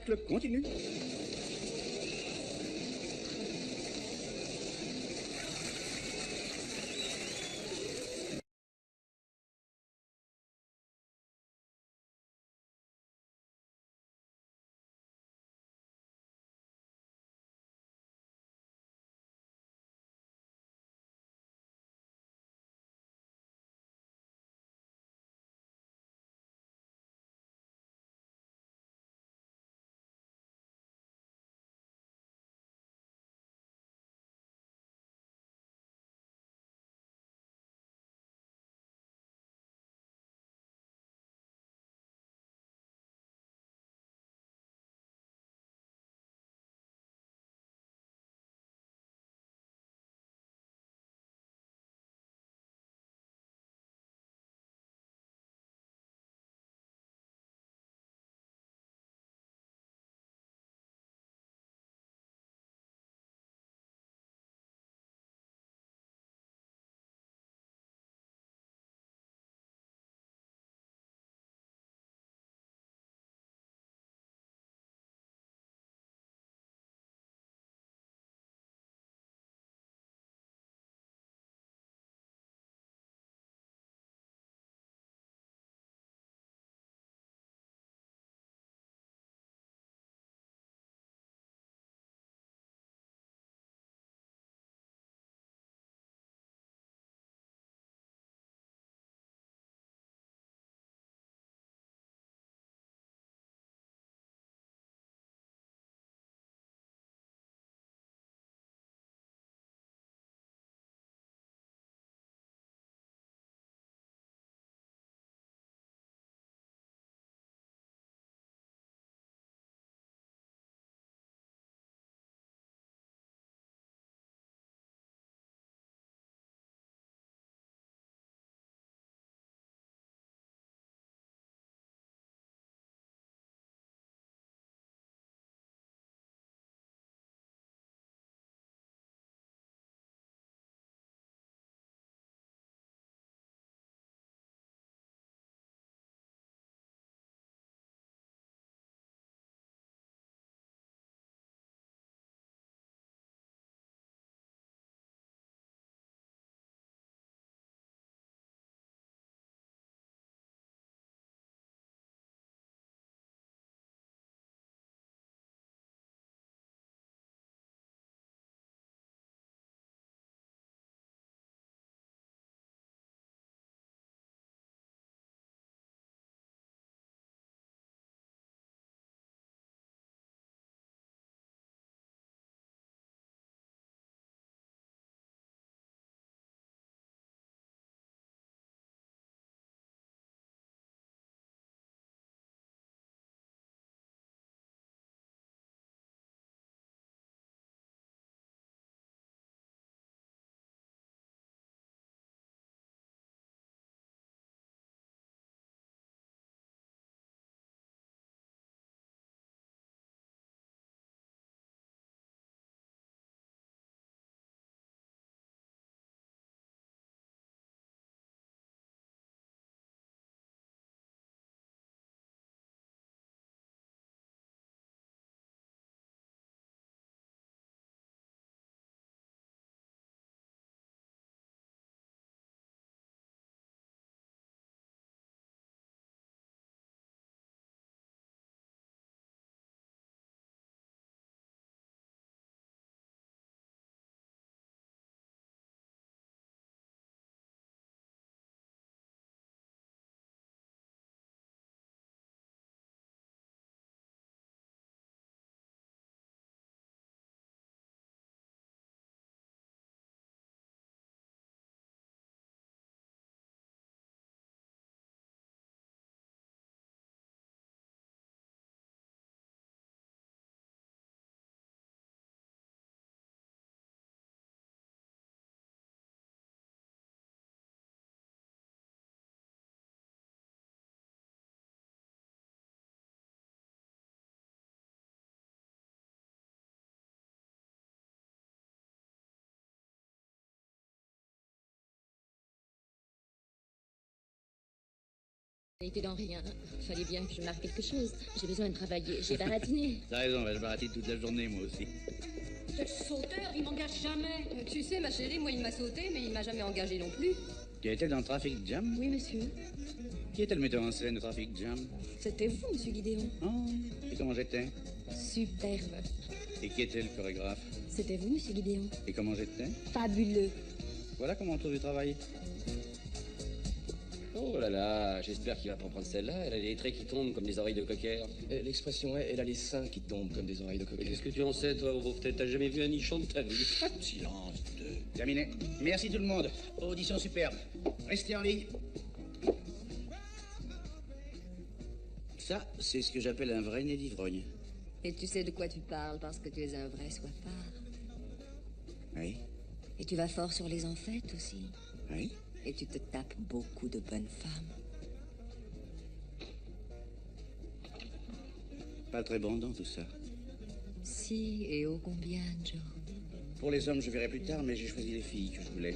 spectacle continue. Été dans rien. Fallait bien que je marque quelque chose. J'ai besoin de travailler. J'ai baratiné. T'as raison, je baratine toute la journée, moi aussi. Ce sauteur, il m'engage jamais. Tu sais, ma chérie, moi, il m'a sauté, mais il m'a jamais engagé non plus. Tu étais dans le Trafic Jam? Oui, monsieur. Qui était le metteur en scène de Trafic Jam? C'était vous, monsieur Guidéon. Oh, et comment j'étais? Superbe. Et qui était le chorégraphe? C'était vous, monsieur Guidéon. Et comment j'étais? Fabuleux. Voilà comment on trouve du travail. Oh là là, j'espère qu'il va pas prendre celle-là. Elle a les traits qui tombent comme des oreilles de cocker. L'expression est, elle a les seins qui tombent comme des oreilles de cocker. Qu'est-ce que tu en sais, toi, peut-être t'as jamais vu un nichon de ta vie. Silence, terminé. Merci tout le monde. Audition superbe. Restez en ligne. Ça, c'est ce que j'appelle un vrai nez d'ivrogne. Et tu sais de quoi tu parles parce que tu es un vrai soifard. Oui. Et tu vas fort sur les enfêtes aussi. Oui. Et tu te tapes beaucoup de bonnes femmes. Pas très bandant tout ça. Si, et ô combien, Joe. Pour les hommes, je verrai plus tard, mais j'ai choisi les filles que je voulais.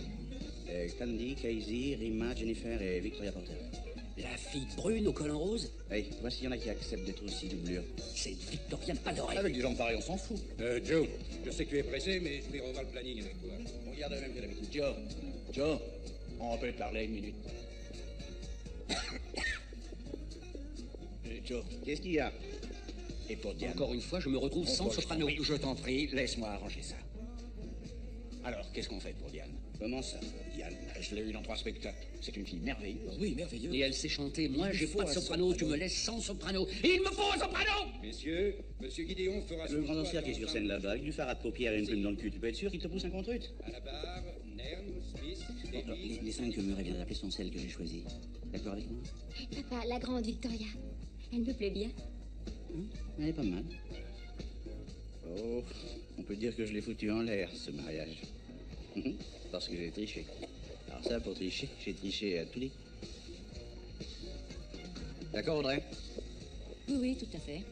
Candy, Casey, Rima, Jennifer et Victoria Porter. La fille brune au collant rose? Hey, voici, il y en a qui acceptent d'être aussi doublure. C'est Victoria adorée. Avec des gens pareils, on s'en fout. Joe, je sais que tu es pressé, mais je vais revoir le planning avec toi. On regarde même que d'habitude. Joe, on peut te parler une minute. Joe, Qu'est-ce qu'il y a? et pour Diane? Encore une fois, je me retrouve sans soprano. Je t'en prie, laisse-moi arranger ça. Alors, qu'est-ce qu'on fait pour Diane? Comment ça? Diane, je l'ai eue dans 3 spectacles. C'est une fille merveilleuse. Oui, merveilleux. Et elle sait chanter. Moi, j'ai faut pas de un soprano. Tu soprano. me laisses sans soprano. Il me faut un soprano! Messieurs, monsieur Guidéon fera Le grand ancien qui est sur scène là-bas, avec du fard à paupières et une plume dans le cul, tu peux être sûr qu'il te pousse un contre-ut? À la barre, Nern, Smith, Daly. Les 5 que Murray vient d'appeler sont celles que j'ai choisies. D'accord avec moi? Papa, la grande Victoria. Elle me plaît bien. Elle est pas mal. Oh, on peut dire que je l'ai foutu en l'air, ce mariage. Parce que j'ai triché. Alors ça, pour tricher, j'ai triché à tous les... D'accord, Audrey? Oui, oui, tout à fait.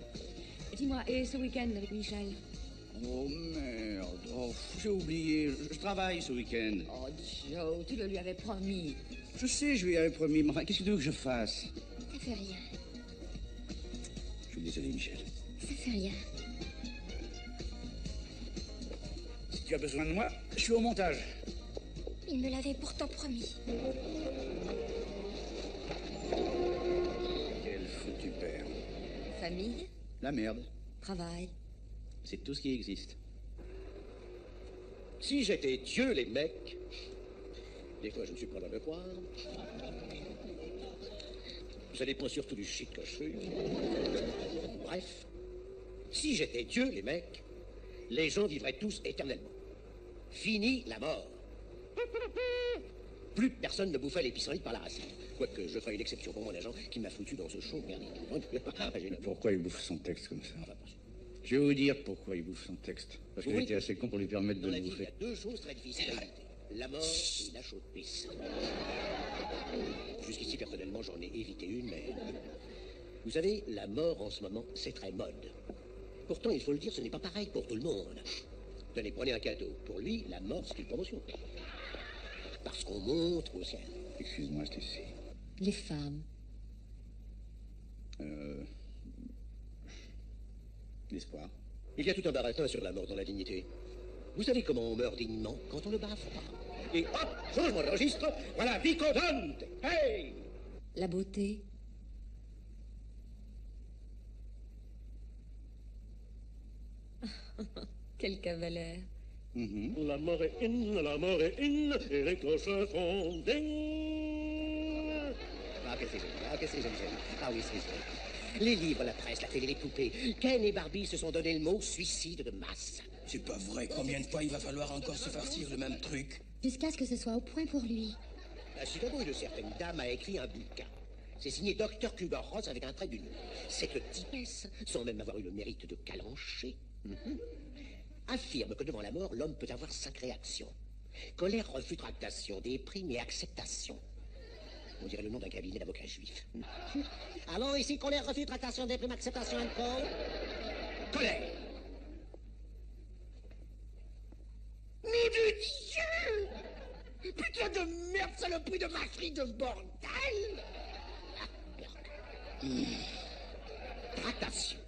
Dis-moi, et ce week-end avec Michel? Oh, merde. Oh, j'ai oublié. Je travaille ce week-end. Oh, Joe, tu le lui avais promis. Je sais, je lui avais promis, mais enfin, qu'est-ce que tu veux que je fasse? Ça fait rien. Je suis désolé, Michel. Ça fait rien. Si tu as besoin de moi, je suis au montage. Il me l'avait pourtant promis. Quel foutu père. Famille, La merde. travail. C'est tout ce qui existe. Si j'étais Dieu, les mecs. Des fois, je ne suis pas dans le croire. Ça dépend surtout du shit que je fais. Bref, si j'étais Dieu, les mecs, les gens vivraient tous éternellement. Fini la mort. Plus personne ne bouffait les pissenlits par la racine. Quoique je ferai une exception pour mon agent qui m'a foutu dans ce show merdique. Pourquoi il bouffe son texte comme ça? Je vais vous dire pourquoi il bouffe son texte. Parce que Oui. j'étais assez con pour lui permettre de Dans la le vie, il y bouffer. a 2 choses très difficiles à éviter. La mort et la chaude pisse. Jusqu'ici, personnellement, j'en ai évité une, mais... Vous savez, la mort, en ce moment, c'est très mode. Pourtant, il faut le dire, ce n'est pas pareil pour tout le monde. Tenez, prenez un cadeau. Pour lui, la mort, c'est une promotion. Parce qu'on monte au ciel. Excuse-moi, Stacy. Les femmes. L'espoir. Il y a tout un baratin sur la mort dans la dignité. Vous savez comment on meurt dignement quand on ne baffe pas. Et hop, changement de registre, voilà, Vicodante. Hey! La beauté. Quel cavalaire. La mort est in, et les cloches font ding. Ah, qu'est-ce que c'est joli. Ah oui, c'est vrai. Les livres, la presse, la télé, les poupées. Ken et Barbie se sont donné le mot suicide de masse. C'est pas vrai. Combien de fois il va falloir encore se farcir le même truc? Jusqu'à ce que ce soit au point pour lui. À Chicago, une certaine dame a écrit un bouquin. C'est signé Dr. Kubler-Ross avec un trait d'union. Cette typesse, sans même avoir eu le mérite de calancher, affirme que devant la mort, l'homme peut avoir 5 réactions. Colère, refus, tractation, déprime et acceptation. On dirait le nom d'un cabinet d'avocats juifs. Allons, ici, colère, refus, tractation, déprime, acceptation, and call. Colère! Nom de Dieu! Putain de merde, saloperie de vacherie de bordel! Ah, merde. Tractation.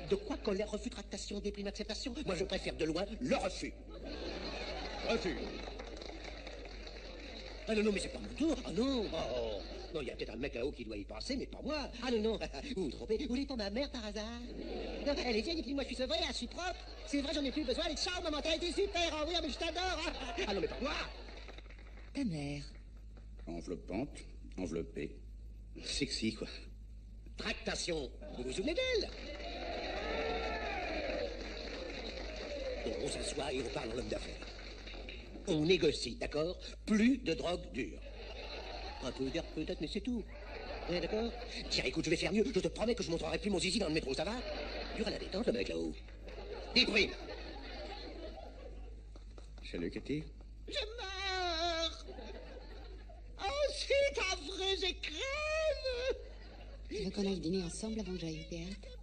De quoi colère, refus, tractation, déprime, acceptation? Moi, je préfère de loin le refus. Refus. Ah non, non, mais c'est pas mon tour. Ah non. Oh. Non, il y a peut-être un mec là-haut qui doit y penser, mais pas moi. Ah non, non. Vous vous trompez. Vous voulez pas ma mère par hasard? Non, elle est vieille et puis moi je suis sevré, je suis propre. C'est vrai, j'en ai plus besoin. Elle est ciao, maman, t'as été super. Ah oui, mais je t'adore. Ah non, mais pas moi. Ta mère. Enveloppante, enveloppée. Sexy, quoi. Tractation. Vous vous souvenez d'elle? Bon, on s'assoit et on parle en homme d'affaires. On négocie, d'accord? Plus de drogue dure. Un peu d'air peut-être, mais c'est tout. Ouais, d'accord? Tiens, écoute, je vais faire mieux. Je te promets que je montrerai plus mon zizi dans le métro, ça va? Dur à la détente, le mec là-haut. Déprime. Salut, Cathy. Je meurs. Oh, c'est affreux, je crève. Tu veux qu'on aille dîner ensemble avant que j'aille au théâtre?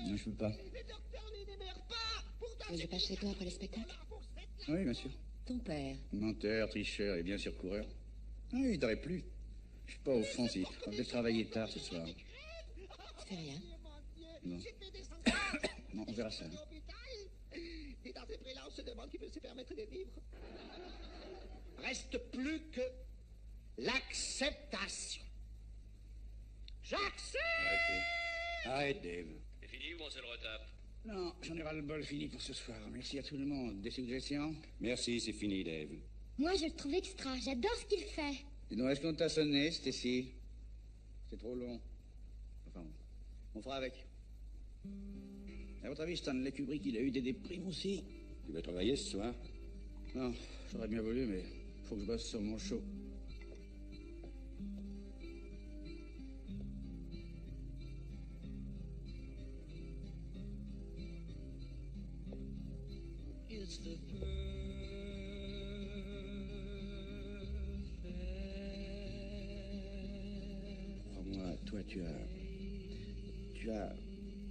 Non, je peux pas. Les docteurs n'énumèrent pas. Tu veux que je passe chez toi après le spectacle? Oui, bien sûr. Ton père. Menteur, tricheur et bien sûr coureur. Ah, il t'aurait plu. Je suis pas offensif. On va peut-être travailler tard ce soir. Tu fais rien? Non. Non, on verra ça. Et dans ces prix-là, on se demande qui peut se permettre de vivre. Reste plus que l'acceptation. J'accepte. Arrête, Dave. C'est fini ou on se le retape? Non, j'en ai ras le bol fini pour ce soir. Merci à tout le monde. Des suggestions? Merci, c'est fini, Dave. Moi, je le trouve extra. J'adore ce qu'il fait. Dis donc, est-ce qu'on t'a sonné, Stacy? C'est trop long. Enfin, on fera avec. À votre avis, Stanley Kubrick, il a eu des déprimes aussi? Tu vas travailler ce soir? Non, j'aurais bien voulu, mais faut que je bosse sur mon show. Crois-moi, toi,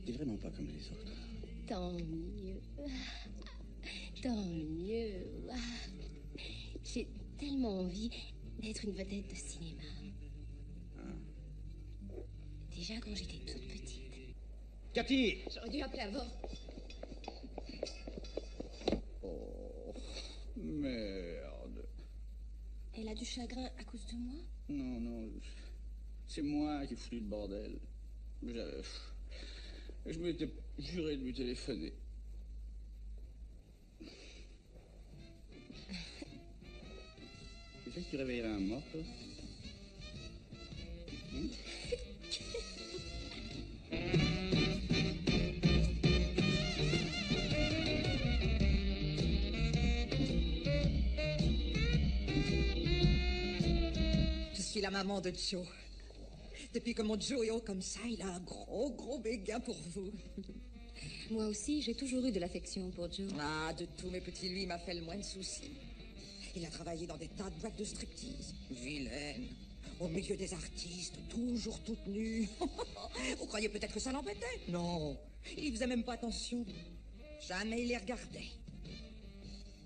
t'es vraiment pas comme les autres. Tant mieux. Tant mieux. Ah. J'ai tellement envie d'être une vedette de cinéma. Déjà quand j'étais toute petite. Cathy. J'aurais dû appeler avant. Oh, merde. Elle a du chagrin à cause de moi? Non, non, c'est moi qui ai foutu le bordel. Je m'étais juré de lui téléphoner. Tu sais que tu réveillerais un mort, toi? Je suis la maman de Joe. Depuis que mon Joe est haut comme ça, il a un gros béguin pour vous. Moi aussi, j'ai toujours eu de l'affection pour Joe. Ah, de tous mes petits, lui, il m'a fait le moins de soucis. Il a travaillé dans des tas de boîtes de striptease. Vilaine. Au milieu des artistes, toujours toute nue. Vous croyez peut-être que ça l'embêtait? Non. Il faisait même pas attention. Jamais il les regardait.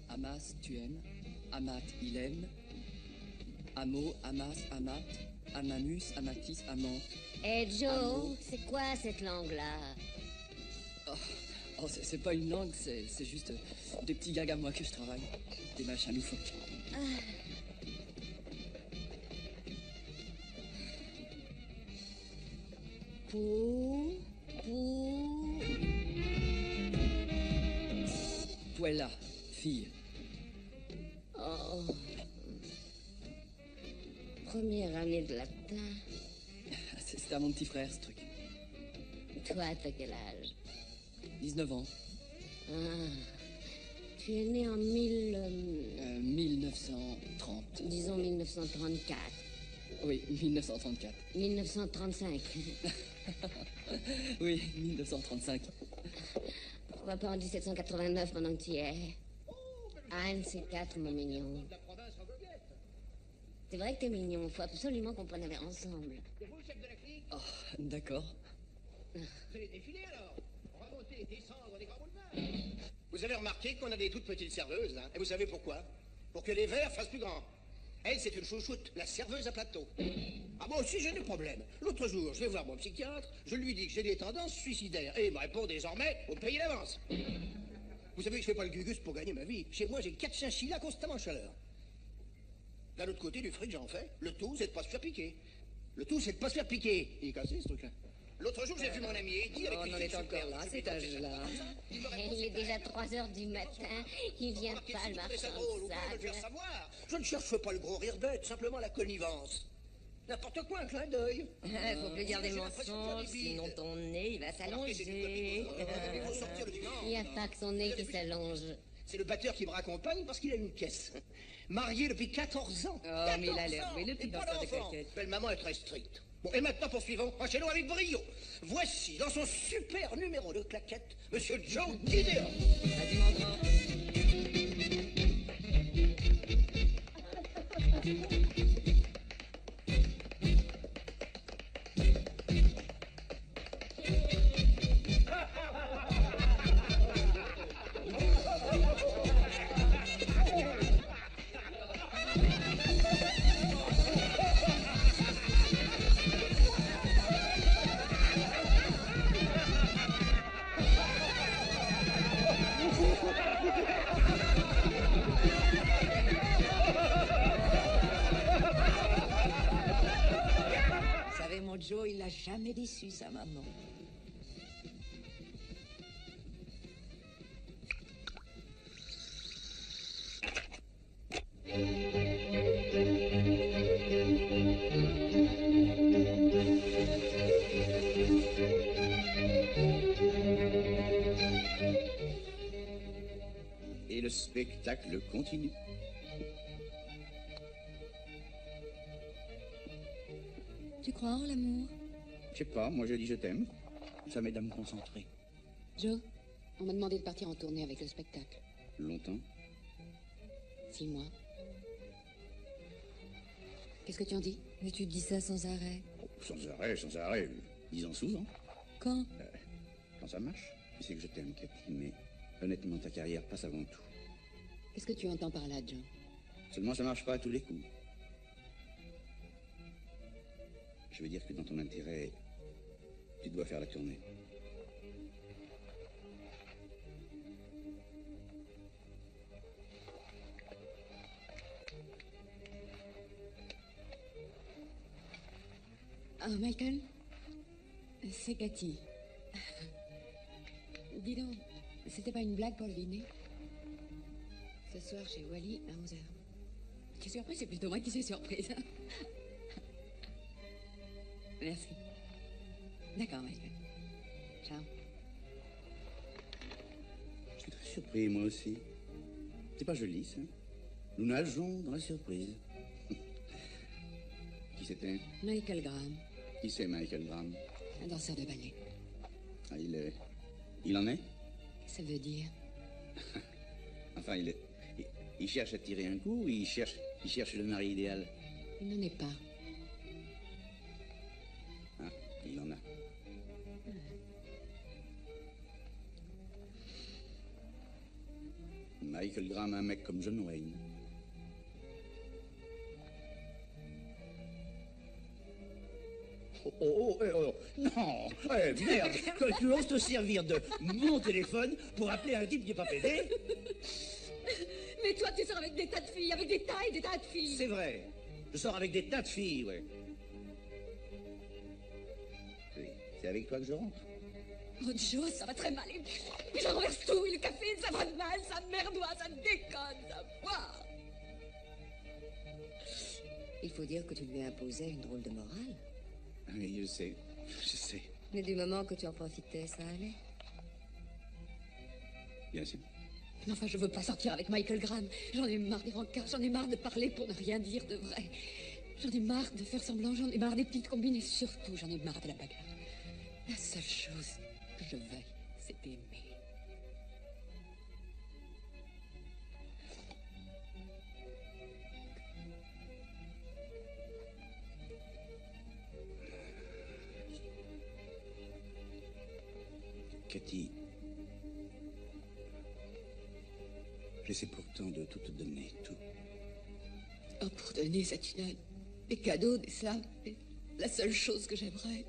Amas, tu aimes. Amat, il aime. Amo, Amas, Amat. Amamus, Amatis, Amant. Eh Joe, Amo. c'est quoi cette langue-là? Oh, c'est pas une langue, c'est juste des petits gags à moi que je travaille. Des machins loufoques. Pou. Puella, fille. Oh. Première année de latin. C'est à mon petit frère, ce truc. Toi, t'as quel âge? 19 ans. Ah. Tu es né en 1930. disons 1934. Oui, 1934. 1935. Oui, 1935. Pourquoi pas en 1789 pendant que tu y es? Un de ces quatre, mon mignon. C'est vrai que t'es mignon. Faut absolument qu'on prenne un verre ensemble. Oh, d'accord. C'est les défilés alors. Remonter et descendre des grands boulevards. Vous avez remarqué qu'on a des toutes petites serveuses, hein? Et vous savez pourquoi? Pour que les verres fassent plus grands. Elle, c'est une chouchoute, la serveuse à plateau. Ah, moi aussi, j'ai des problèmes. L'autre jour, je vais voir mon psychiatre, je lui dis que j'ai des tendances suicidaires. Et il me répond désormais, vous me payez l'avance. Vous savez, je fais pas le gugus pour gagner ma vie. Chez moi, j'ai 4 chinchillas constamment en chaleur. D'un autre côté du fric, j'en fais. Le tout, c'est de pas se faire piquer. Le tout, c'est de pas se faire piquer. Il est cassé, ce truc-là. L'autre jour, j'ai vu mon ami Eddie avec On une en fille est encore là, à cet âge-là. Il est déjà 3 heures du matin. Il vient pas, le marchand de sable. Savoir. Je ne cherche pas le gros rire bête, simplement la connivence. N'importe quoi, un clin d'œil. Faut plus dire des mensonges, sinon ton nez, il va s'allonger. Il n'y a pas que son nez qui s'allonge. C'est le batteur qui me raccompagne parce qu'il a une caisse. Marié depuis 14 ans. Oh, mais il a l'air doué, le petit danseur de claquettes. Belle maman est très stricte. Bon, et maintenant, poursuivons. Enchaînons avec brio. Voici, dans son super numéro de claquettes, Monsieur Joe Gideon. Vas-y, mon grand. Vous savez, mon Joe, il l'a jamais déçu, sa maman. Et le spectacle continue. Tu crois en l'amour? Je sais pas, moi je dis je t'aime. Ça m'aide à me concentrer. Joe, on m'a demandé de partir en tournée avec le spectacle. Longtemps? 6 mois. Qu'est-ce que tu en dis? Mais tu dis ça sans arrêt. Sans arrêt. Disons souvent. Quand? Quand ça marche. Tu sais que je t'aime, Cathy, mais honnêtement, ta carrière passe avant tout. Qu'est-ce que tu entends par là, Joe? Seulement, ça marche pas à tous les coups. Je veux dire que dans ton intérêt, tu dois faire la tournée. Ah, Michael? C'est Cathy. Dis donc, c'était pas une blague pour le dîner? Ce soir, chez Wally, à 11h. Tu es surprise? C'est plutôt moi qui suis surprise. Merci. D'accord, Michael. Ciao. Je suis très surpris, moi aussi. C'est pas joli, ça. Nous nageons dans la surprise. Qui c'était? Michael Graham, Qui c'est, Michael Graham? un danseur de ballet. Ah, il en est? Ça veut dire... Enfin, il cherche à tirer un coup, il cherche le mari idéal. Il n'en est pas. Ah, il en a. Michael Graham, un mec comme John Wayne. Non, merde, tu oses te servir de mon téléphone pour appeler un type qui n'est pas pédé? Mais toi, tu sors avec des tas de filles, avec des tas et des tas de filles. C'est vrai, je sors avec des tas de filles, ouais. Oui, c'est avec toi que je rentre. Oh, Joe, ça va très mal. Et puis je renverse tout, et le café, ça va de mal, ça merdoie, ça déconne, ça boit. Il faut dire que tu lui imposais une drôle de morale. Ah oui, je sais. Mais du moment que tu en profitais, ça allait. Bien sûr. Mais enfin, je veux pas sortir avec Michael Graham. J'en ai marre des rencarts, j'en ai marre de parler pour ne rien dire de vrai. J'en ai marre de faire semblant, j'en ai marre des petites combines et surtout, j'en ai marre de la bagarre. La seule chose que je veuille, c'est aimer. Cathy, j'essaie pourtant de tout te donner, tout. Oh, pour donner cette une des cadeaux, des slaves, La seule chose que j'aimerais,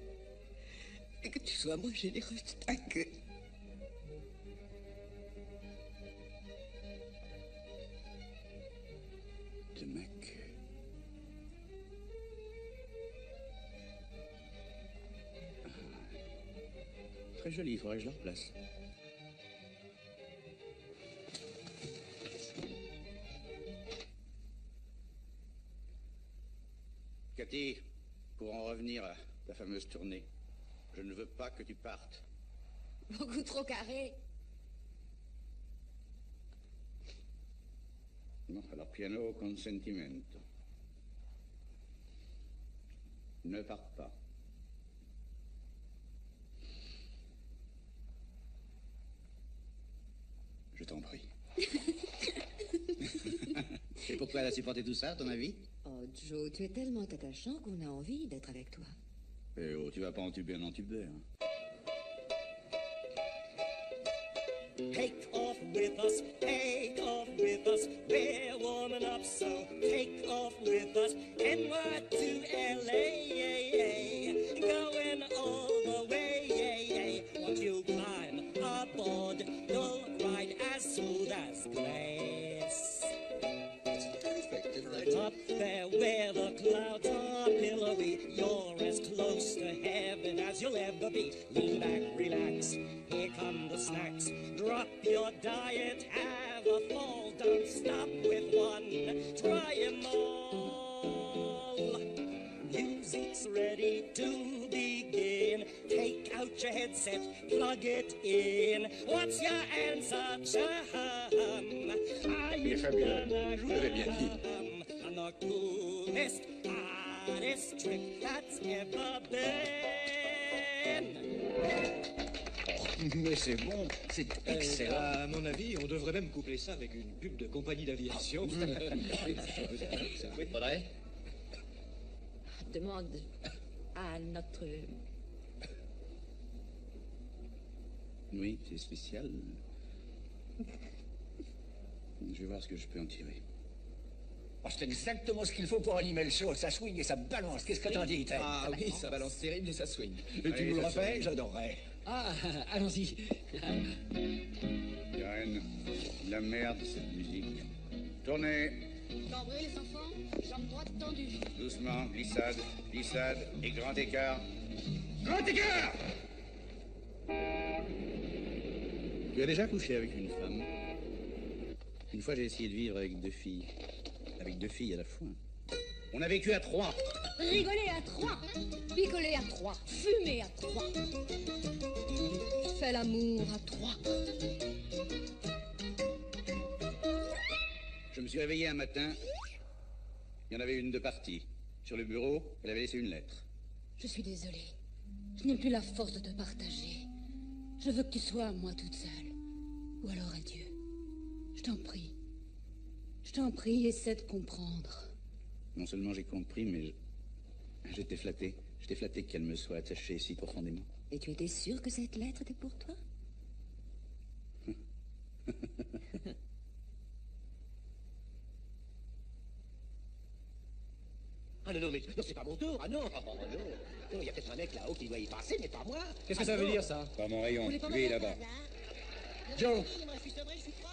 c'est que tu sois moins généreuse de ta queue. De ma queue. Très joli, il faudrait que je la replace. Cathy, pour en revenir à ta fameuse tournée, je ne veux pas que tu partes. Beaucoup trop carré. Non, alors piano consentimento. Ne parte pas. Je t'en prie. Et pourquoi elle a supporté tout ça, à ton avis? Oh, Joe, tu es tellement attachant qu'on a envie d'être avec toi. Eh oh, tu vas pas entuber un entubeur. Take off with us, we're warming up, so take off with us, NY to LA, going all the way, once you climb aboard, you'll ride as smooth as glass. Up there where the clouds are pillowy, you're as close to heaven as you'll ever be. Lean back, relax, here come the snacks. Drop your diet, have a fall, don't stop with one. Try 'em all. Music's ready to begin. Take out your headset, plug it in. What's your answer, chum? Are you gonna run? The coolest, hottest trick that's ever been. Mais c'est bon, c'est excellent. À mon avis, on devrait même coupler ça avec une pub de compagnie d'aviation. Faudrait. Demande à notre... Oui, c'est spécial. Je vais voir ce que je peux en tirer. Oh, c'est exactement ce qu'il faut pour animer le show. Ça swing et ça balance. Qu'est-ce que t'en dis, Ted? Ah oui, ça balance terrible et ça swing. Et tu nous le refais? J'adorerais. Ah, allons-y. Karen, la merde, cette musique. Tournez. Cambré, les enfants. Jambes droites tendues. Doucement, glissade, glissade et grand écart. Grand écart! Tu as déjà couché avec une femme? Une fois, j'ai essayé de vivre avec deux filles. Avec deux filles à la fois. On a vécu à 3. Rigoler à 3, picoler à 3, fumer à 3. Fais l'amour à 3. Je me suis réveillé un matin. Il y en avait une de partie. Sur le bureau, elle avait laissé une lettre. Je suis désolée. Je n'ai plus la force de te partager. Je veux que tu sois à moi toute seule. Ou alors adieu. Je t'en prie. Je t'en prie, essaie de comprendre. Non seulement j'ai compris, mais j'étais flatté. J'étais flatté qu'elle me soit attachée si profondément. Et tu étais sûr que cette lettre était pour toi? Ah non, mais non, c'est pas mon tour. Ah non, oh, non. Non, il y a peut-être un mec là-haut qui doit y passer, mais pas moi. Qu'est-ce que ça veut dire, ça? Pas mon rayon. Lui, là-bas. Joe,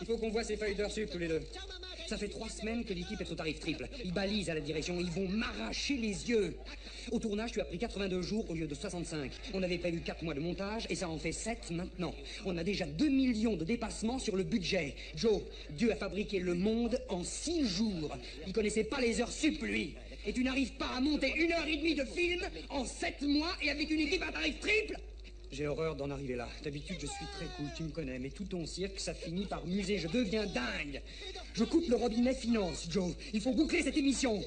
il faut qu'on voit ces feuilles d'heures sup tous les deux. Ça fait 3 semaines que l'équipe est au tarif triple. Ils balisent à la direction, ils vont m'arracher les yeux. Au tournage, tu as pris 82 jours au lieu de 65. On avait prévu 4 mois de montage et ça en fait 7 maintenant. On a déjà 2 millions de dépassements sur le budget. Joe, Dieu a fabriqué le monde en 6 jours. Il connaissait pas les heures sup, lui. Et tu n'arrives pas à monter 1h30 de film en 7 mois et avec une équipe à tarif triple? J'ai horreur d'en arriver là. D'habitude, je suis très cool, tu me connais. Mais tout ton cirque, ça finit par muser. Je deviens dingue. Je coupe le robinet finance, Joe. Il faut boucler cette émission.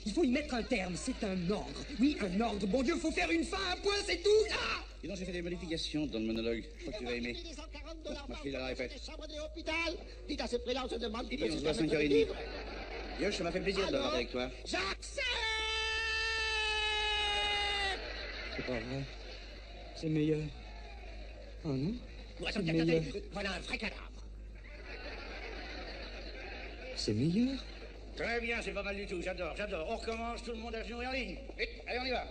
Il faut y mettre un terme. C'est un ordre. Oui, un ordre. Bon Dieu, faut faire une fin, un point, c'est tout, là! Et donc j'ai fait des modifications dans le monologue. Je crois que tu vas aimer. Ma fille la répète. Dites à ce prélat, on se demande qui Et on se voit à 5h30. Yosh, ça m'a fait plaisir de l'avoir avec toi. J'accepte! C'est pas vrai. C'est meilleur. Oh non? C'est meilleur. Voilà un vrai cadavre. C'est meilleur? Très bien, c'est pas mal du tout. J'adore. On recommence, tout le monde à genoux et en ligne. Vite, allez, on y va.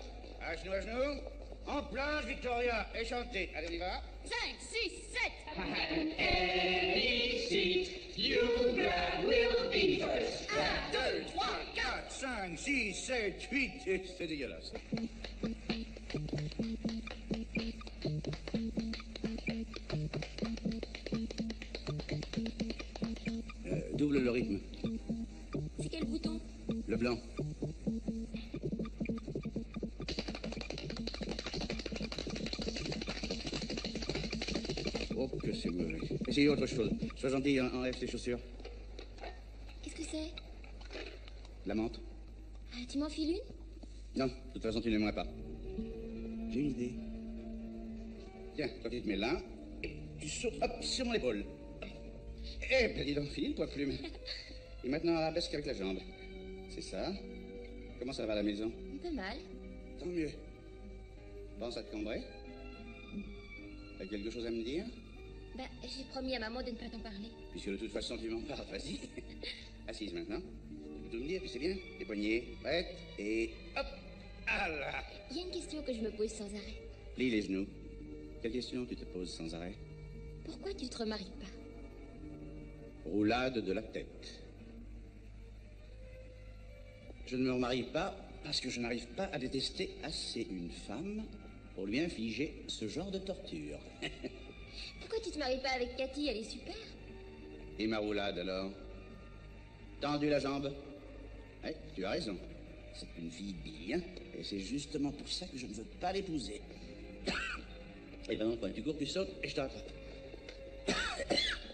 À genoux. En place, Victoria, et chantez. Allez, on y va. 5, 6, 7. Any seat you grab will be first. 1, 2, 3, 4, 5, 6, 7, 8. C'est dégueulasse. Double le rythme. C'est quel bouton? Le blanc. Oh, que c'est mauvais. Essayez autre chose. Sois gentil, enlève tes chaussures. Qu'est-ce que c'est? La menthe. Ah, tu m'enfiles une? Non, de toute façon, tu n'aimerais pas. J'ai une idée. Tiens, toi, tu te mets là, et tu sautes, hop, sur mon épaule. Eh, ben dis donc, fini le poids de plume. Et maintenant, abaisse qu'avec la jambe. C'est ça. Comment ça va à la maison? Un peu mal. Tant mieux. Pense à te cambrer. T'as quelque chose à me dire? Bah, j'ai promis à maman de ne pas t'en parler. Puisque de toute façon, tu m'en parles, vas-y. Assise maintenant. Tu peux tout me dire, puis c'est bien. Les poignets, prête, et hop. Ah là. Il y a une question que je me pose sans arrêt. Plie les genoux. Quelle question tu te poses sans arrêt? Pourquoi tu te remaries pas? Roulade de la tête. Je ne me remarie pas parce que je n'arrive pas à détester assez une femme pour lui infliger ce genre de torture. Pourquoi tu te maries pas avec Cathy? Elle est super. Et ma roulade alors? Tendu la jambe? Oui, tu as raison. C'est une fille bien, et c'est justement pour ça que je ne veux pas l'épouser. Et ben non, quand tu cours, tu sautes, et je t'attrape.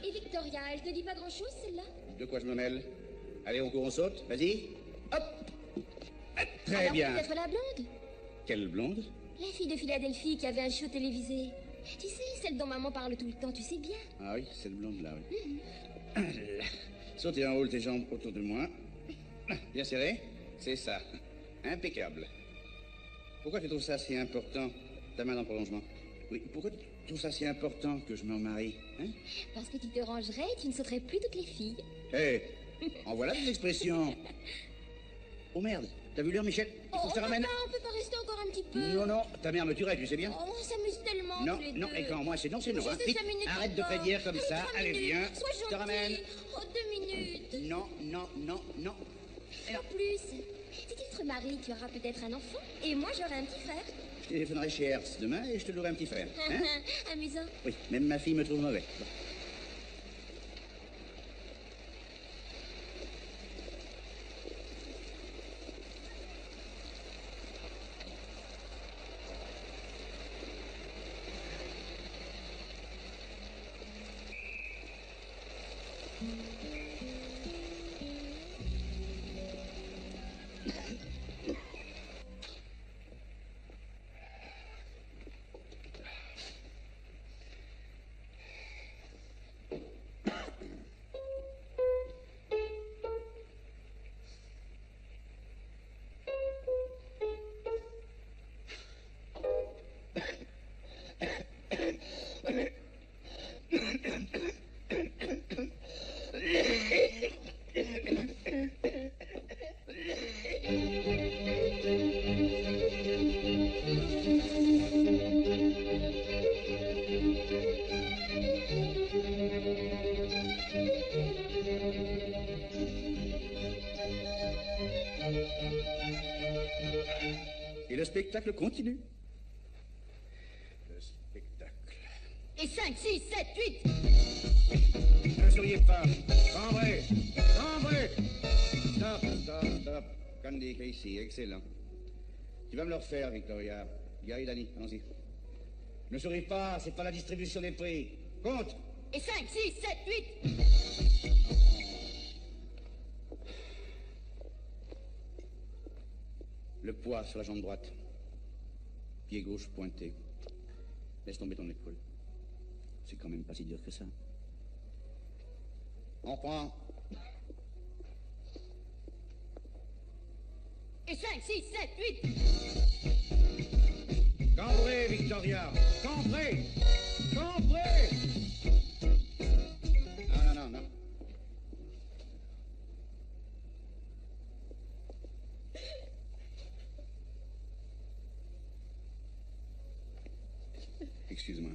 Et Victoria, elle te dit pas grand-chose, celle-là? De quoi je me mêle? Allez, on court, on saute, vas-y. Hop. Très Alors, bien. peut-être la blonde? Quelle blonde? La fille de Philadelphie qui avait un show télévisé. Tu sais, celle dont maman parle tout le temps, tu sais bien. Ah oui, cette blonde-là, oui. Sautez en haut tes jambes autour de moi. Bien serré. C'est ça. Impeccable. Pourquoi tu trouves ça si important, ta main dans le prolongement? Oui, pourquoi tu trouves ça si important que je me marie, hein? Parce que tu te rangerais et tu ne sauterais plus toutes les filles. Hé, en voilà des expressions. Oh merde, t'as vu l'heure, Michel? Il faut que je te ramène. Papa, on peut pas rester encore un petit peu? Non, non, ta mère me tuerait, tu sais bien. Oh, on s'amuse tellement, Non, tous les non, deux. et quand moi c'est non, c'est non. Hein. Juste Vite, 5 minutes, arrête de papa. prédire comme ça. 3 Allez, minutes. viens. Sois Je te gentil. ramène. Oh, 2 minutes. Non, non, non, non. En plus, si tu te remaries, tu auras peut-être un enfant. Et moi, j'aurai un petit frère. Je téléphonerai chez Hertz demain et je te louerai un petit frère. Hein? Amusant. Oui, même ma fille me trouve mauvais. Bon. Et le spectacle continue. Le spectacle. Et 5, 6, 7, 8. Ne souriez pas. Cambrez. Cambrez. Stop, stop, stop. Candy, Casey, excellent. Tu vas me le refaire, Victoria. Gary, Danny, allons-y. Ne souris pas, c'est pas la distribution des prix. Compte. Et 5, 6, 7, 8. Le poids sur la jambe droite. Pied gauche pointé. Laisse tomber ton épaule. C'est quand même pas si dur que ça. On prend. Et 5, 6, 7, 8. Cambrez, Victoria. Cambrez. Cambrez. Non, non, non, non. Excuse-moi.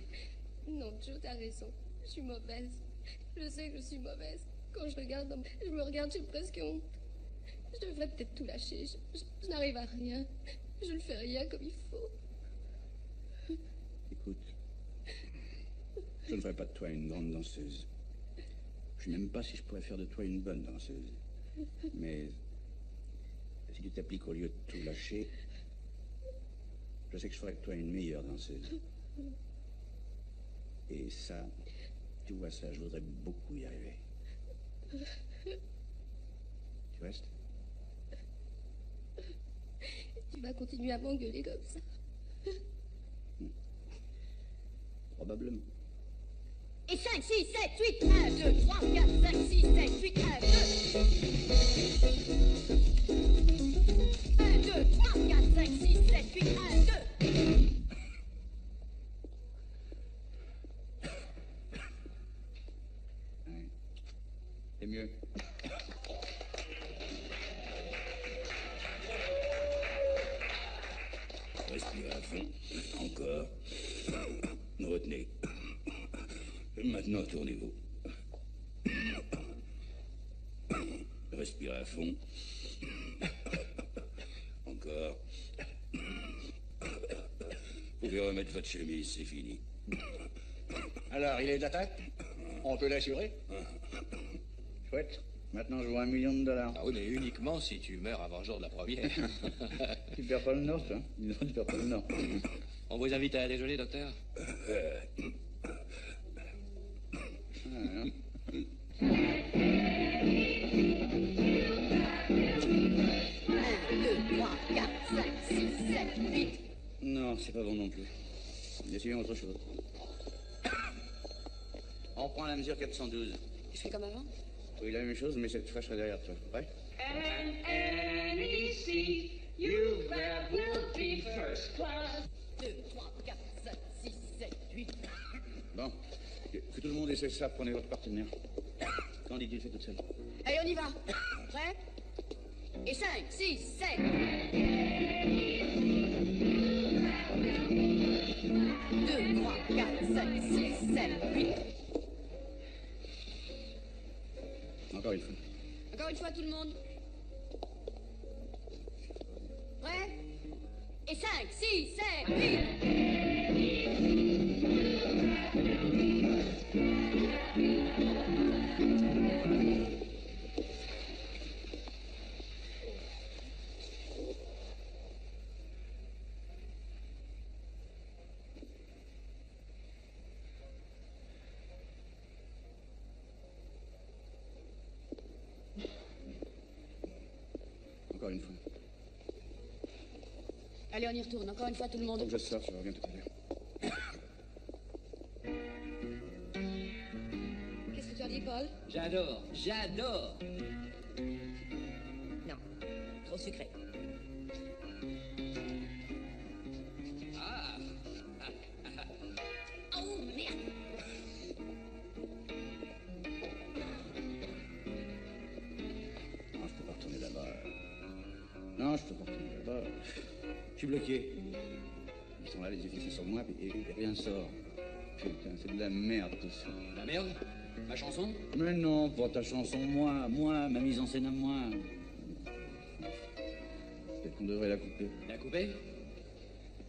Non, Joe, t'as raison. Je suis mauvaise. Je sais que je suis mauvaise. Quand je me regarde, j'ai presque honte. Je devrais peut-être tout lâcher. Je n'arrive à rien. Je ne fais rien comme il faut. Écoute, je ne ferai pas de toi une grande danseuse. Je ne sais même pas si je pourrais faire de toi une bonne danseuse. Mais si tu t'appliques au lieu de tout lâcher, je sais que je ferai de toi une meilleure danseuse. Et ça, tu vois ça, je voudrais beaucoup y arriver. Tu restes? Tu vas continuer à m'engueuler comme ça. Probablement. Et 5, 6, 7, 8, 1, 2, 3, 4, 5, 6, 7, 8, 1, 2. 1, 2, 3, 4, 5, 6, 7, 8, 1, 2. Ouais. C'est mieux. Respirez à fond. Encore. Retenez. Maintenant, tournez-vous. Respirez à fond. Encore. Vous pouvez remettre votre chemise, c'est fini. Alors, il est d'attaque? On peut l'assurer? Chouette. Maintenant, je vois $1 million. Ah oui, mais uniquement si tu meurs avant le jour de la première. Tu perds pas le nord, toi. Non, tu perds pas le nord. On vous invite à déjeuner, docteur? Non, c'est pas bon non plus. Essayons autre chose. On prend la mesure 412. Je fais comme avant? Oui, la même chose, mais cette fois, je serai derrière toi. Prêt? N-N-E-C, you grab will be first class. 2, 3, 4, 5, 6, 7, 8. Bon, que tout le monde essaie ça, prenez votre partenaire. Candy, tu le fais toute seule. Allez, on y va. Prêt? Et 5, 6, 7. 2, 3, 4, 5, 6, 7, 8. Encore une fois. Encore une fois, tout le monde. Prêt? Et 5, 6, 7, 8. Encore une fois. Allez, on y retourne. Encore une fois, tout le monde. Faut que je sorte, je reviens tout à l'heure. Qu'est-ce que tu as dit, Paul? J'adore. Non, trop sucré. Ah. Oh, merde. Non, je peux pas retourner là-bas. Non, je peux pas retourner là-bas. Je suis bloqué. Ils sont là, les officiers sur moi, et rien ne sort. Putain, c'est de la merde tout ça. La merde? Ma chanson? Mais non, pas ta chanson, moi, ma mise en scène à moi. Peut-être qu'on devrait la couper. La couper?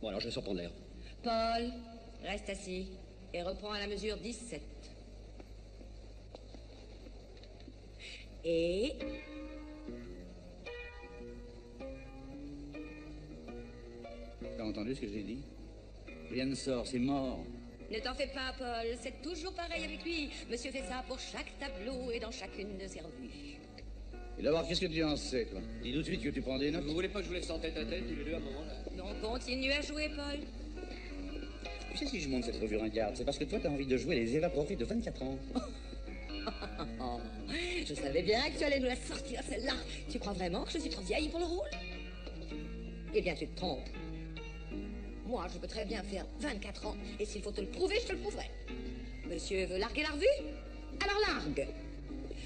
Bon, alors je vais surprendre l'air. Paul, reste assis et reprends à la mesure 17. Et... T'as entendu ce que j'ai dit? Rien ne sort, c'est mort. Ne t'en fais pas, Paul, c'est toujours pareil avec lui. Monsieur fait ça pour chaque tableau et dans chacune de ses revues. Et d'abord, qu'est-ce que tu en sais, toi? Dis tout de suite que tu prends des notes. Vous voulez pas que je vous laisse en tête à tête tous les deux à un moment là? Donc continue à jouer, Paul. Tu sais, si je monte cette revue ringarde, c'est parce que toi, t'as envie de jouer les évaporés de 24 ans. Je savais bien que tu allais nous la sortir, celle-là. Tu crois vraiment que je suis trop vieille pour le rôle? Eh bien, tu te trompes. Moi, je peux très bien faire 24 ans, et s'il faut te le prouver, je te le prouverai. Monsieur veut larguer la revue? Alors largue.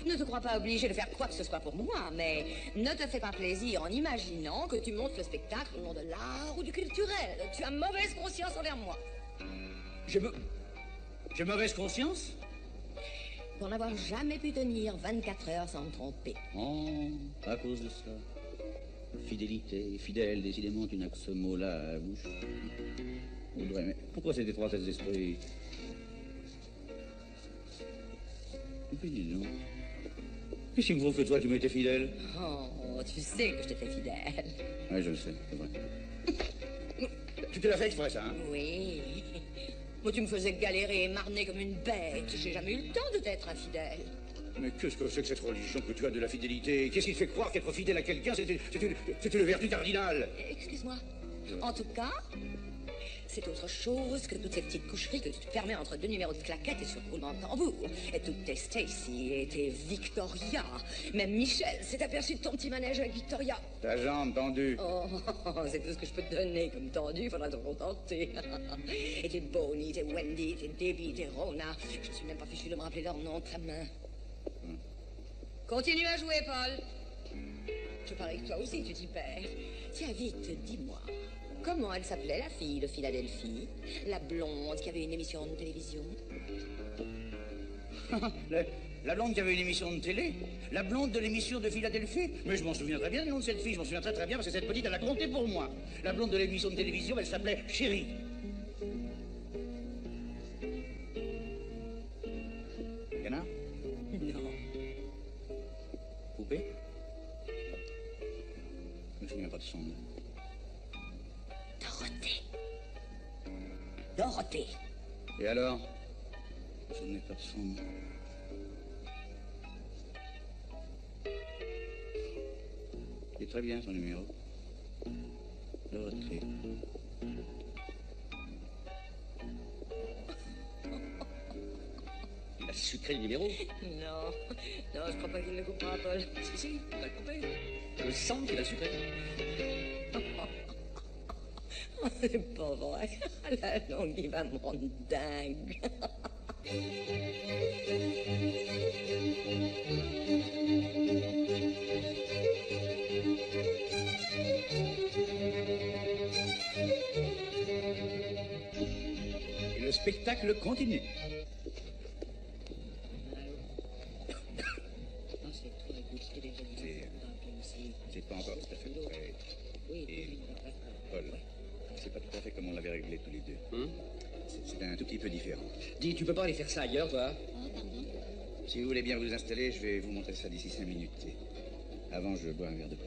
Ne te crois pas obligé de faire quoi que ce soit pour moi, mais ne te fais pas plaisir en imaginant que tu montes le spectacle au nom de l'art ou du culturel. Tu as mauvaise conscience envers moi. J'ai mauvaise conscience? Pour n'avoir jamais pu tenir 24 heures sans me tromper. Oh, à cause de ça. Fidélité, fidèle, décidément, tu n'as que ce mot-là à la bouche. Audrey, mais pourquoi cette étroitesse d'esprit? Et puis dis donc, qu'est-ce qu'il me faut que toi, tu m'étais fidèle? Oh, tu sais que je t'étais fidèle. Oui, je le sais, c'est vrai. Tu te l'as fait exprès, ça, hein? Oui. Moi, tu me faisais galérer et marner comme une bête. J'ai jamais eu le temps de t'être infidèle. Mais qu'est-ce que c'est que cette religion que tu as de la fidélité? Qu'est-ce qui te fait croire qu'être fidèle à quelqu'un, c'est une vertu cardinale? Excuse-moi. En tout cas, c'est autre chose que toutes ces petites coucheries que tu te permets entre deux numéros de claquettes et sur roulement de tambour. Et toutes tes Stacy et tes Victoria. Même Michel s'est aperçu de ton petit manège avec Victoria. Ta jambe tendue. Oh, c'est tout ce que je peux te donner comme tendu, faudra t'en contenter. Et tes Bonnie, tes Wendy, tes Debbie, tes Rona. Je ne suis même pas fichu de me rappeler leur nom de ta main. Continue à jouer, Paul. Je parie que toi aussi, tu t'y perds. Tiens, vite, dis-moi. Comment elle s'appelait, la fille de Philadelphie? La blonde qui avait une émission de télévision? La blonde qui avait une émission de télé? La blonde de l'émission de Philadelphie? Mais je m'en souviens très bien du nom de cette fille, je m'en souviens très très bien parce que cette petite, elle a compté pour moi. La blonde de l'émission de télévision, elle s'appelait Chérie. Canard? Non. Poupée? Je me souviens pas de son nom. Dorothée. Dorothée. Et alors? Je n'ai pas de son nom. C'est très bien son numéro. Dorothée. Il a sucré le numéro. Non, non, je crois pas qu'il le coupera, Paul. Si, il l'a coupé. Je sens qu'il a sucré. C'est pas vrai. La langue, il va me rendre dingue. Et le spectacle continue. C'est pas encore tout à fait prêt. Et Paul, c'est pas tout à fait comme on l'avait réglé tous les deux. C'est un tout petit peu différent. Dis, tu peux pas aller faire ça ailleurs, toi? Si vous voulez bien vous installer, je vais vous montrer ça d'ici 5 minutes. Et avant, je bois un verre de coup.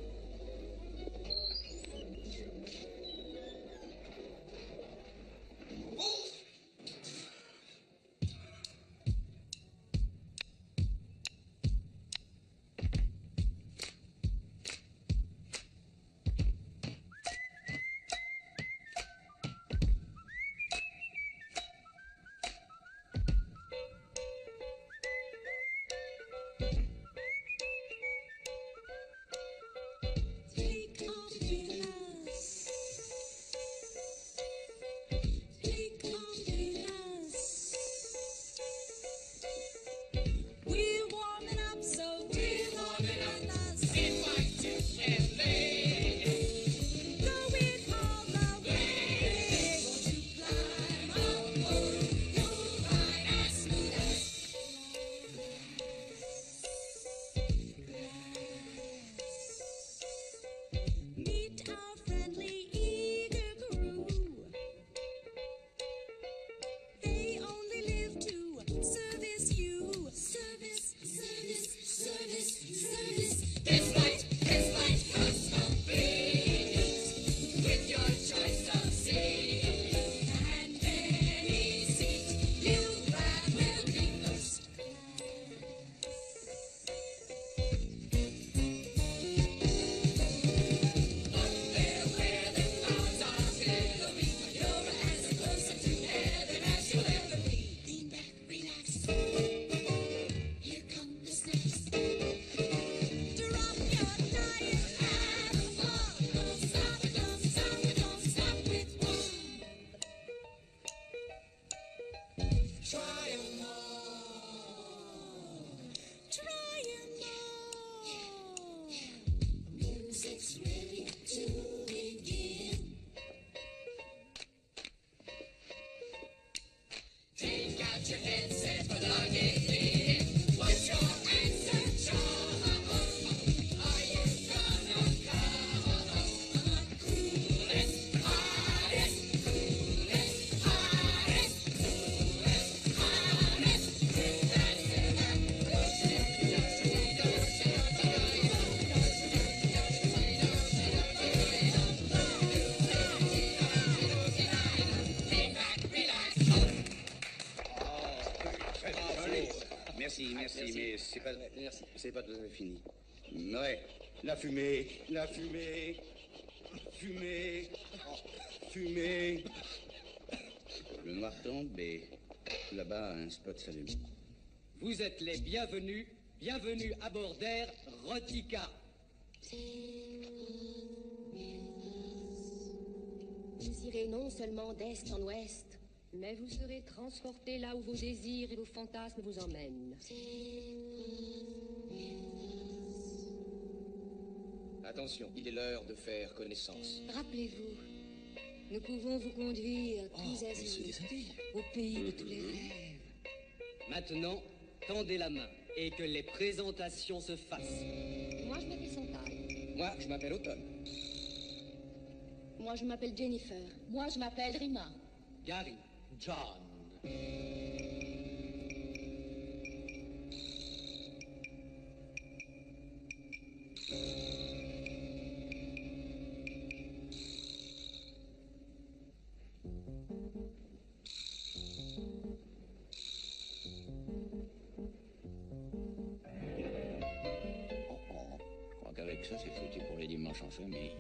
merci, mais c'est pas... Merci. C'est pas tout à fait fini. Ouais. La fumée, la fumée, fumée, fumée. Le noir tombe et là-bas, un spot s'allume. Vous êtes les bienvenus, bienvenue à bord d'Air Rotica. Vous irez non seulement d'est en ouest, mais vous serez transporté là où vos désirs et vos fantasmes vous emmènent. Attention, il est l'heure de faire connaissance. rappelez-vous, nous pouvons vous conduire tous azimuts au pays de tous les rêves. Maintenant, tendez la main et que les présentations se fassent. Moi, je m'appelle Santal. Moi, je m'appelle Automne. Moi, je m'appelle Jennifer. Moi, je m'appelle Rima. Gary, John. Je crois qu'avec ça, c'est foutu pour les dimanches en famille.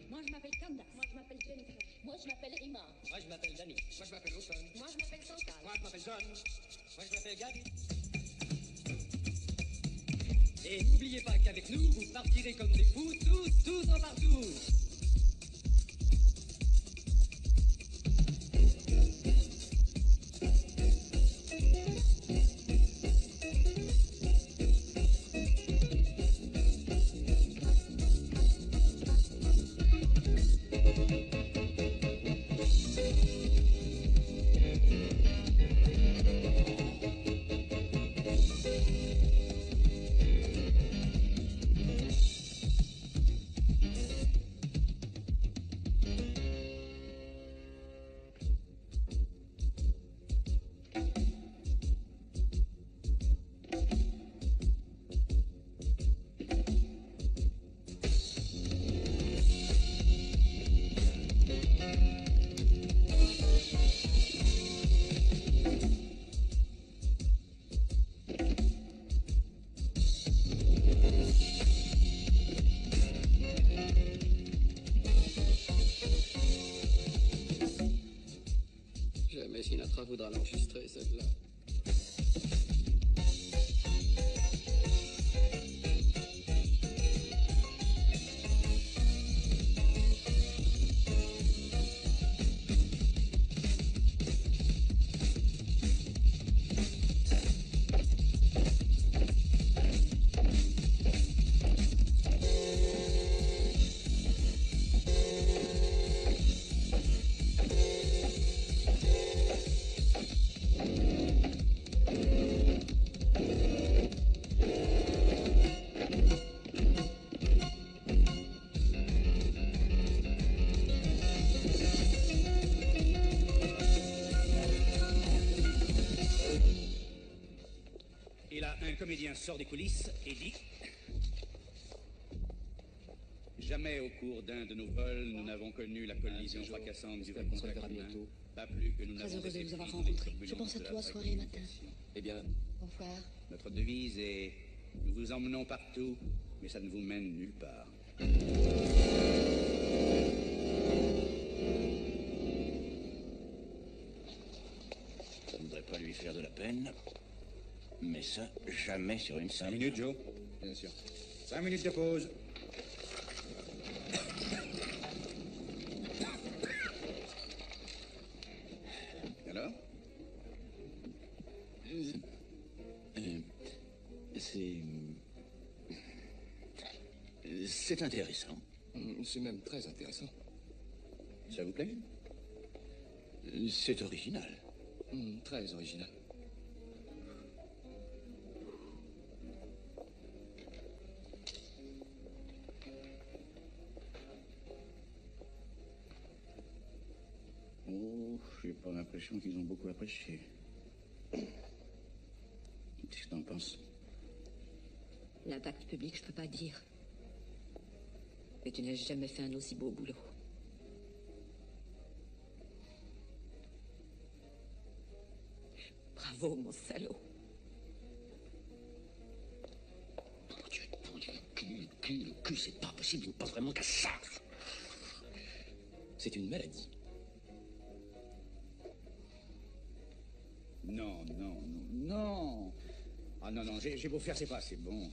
Moi, je m'appelle Candace. Moi, je m'appelle Jennifer. Moi, je m'appelle Rima. Moi, je m'appelle Danny. Moi, je m'appelle Automne. Moi, je m'appelle Santal. Moi, je m'appelle John. Moi, je m'appelle Gary. Et n'oubliez pas qu'avec nous, vous partirez comme des fous, tous en partout. Jamais Sinatra voudra l'enregistrer, celle-là. Et là, un comédien sort des coulisses et dit... Jamais au cours d'un de nos vols, nous n'avons connu la collision fracassante du contact humain. Pas plus que nous Très n'avons heureuse de été vous avoir pris dans les rencontré. Je turbulences pense à de la toi soir et matin. Eh bien, Au revoir. notre devise est Nous vous emmenons partout, mais ça ne vous mène nulle part. Ça ne voudrait pas lui faire de la peine, mais ça, jamais sur une 5 minutes, Joe. Bien sûr. 5 minutes de pause. Alors? C'est intéressant. C'est même très intéressant. Ça vous plaît? C'est original. Très original. Oh, j'ai pas l'impression qu'ils ont beaucoup apprécié. Qu'est-ce que t'en penses? L'impact public, je peux pas dire. Mais tu n'as jamais fait un aussi beau boulot. Bravo, mon salaud. Le cul, c'est pas possible, il ne pense vraiment qu'à ça. C'est une maladie. Non, non, non, non. Ah non, non, j'ai beau faire, c'est pas assez bon.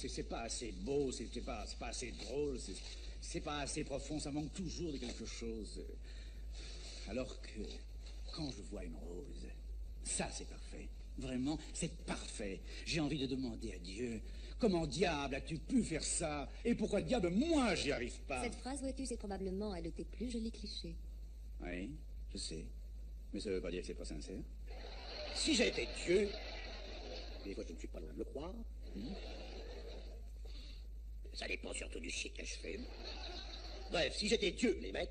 C'est pas assez beau, c'est pas assez drôle, c'est pas assez profond, ça manque toujours de quelque chose. Alors que, quand je vois une rose, ça c'est parfait. Vraiment, c'est parfait. J'ai envie de demander à Dieu, comment diable as-tu pu faire ça? Et pourquoi diable moi j'y arrive pas? Cette phrase, vois-tu, c'est probablement un de tes plus jolis clichés. Oui, je sais. Mais ça veut pas dire que c'est pas sincère. Si j'étais Dieu, des fois je ne suis pas loin de le croire. Ça dépend surtout du chic que je fais. Bref, si j'étais Dieu, les mecs,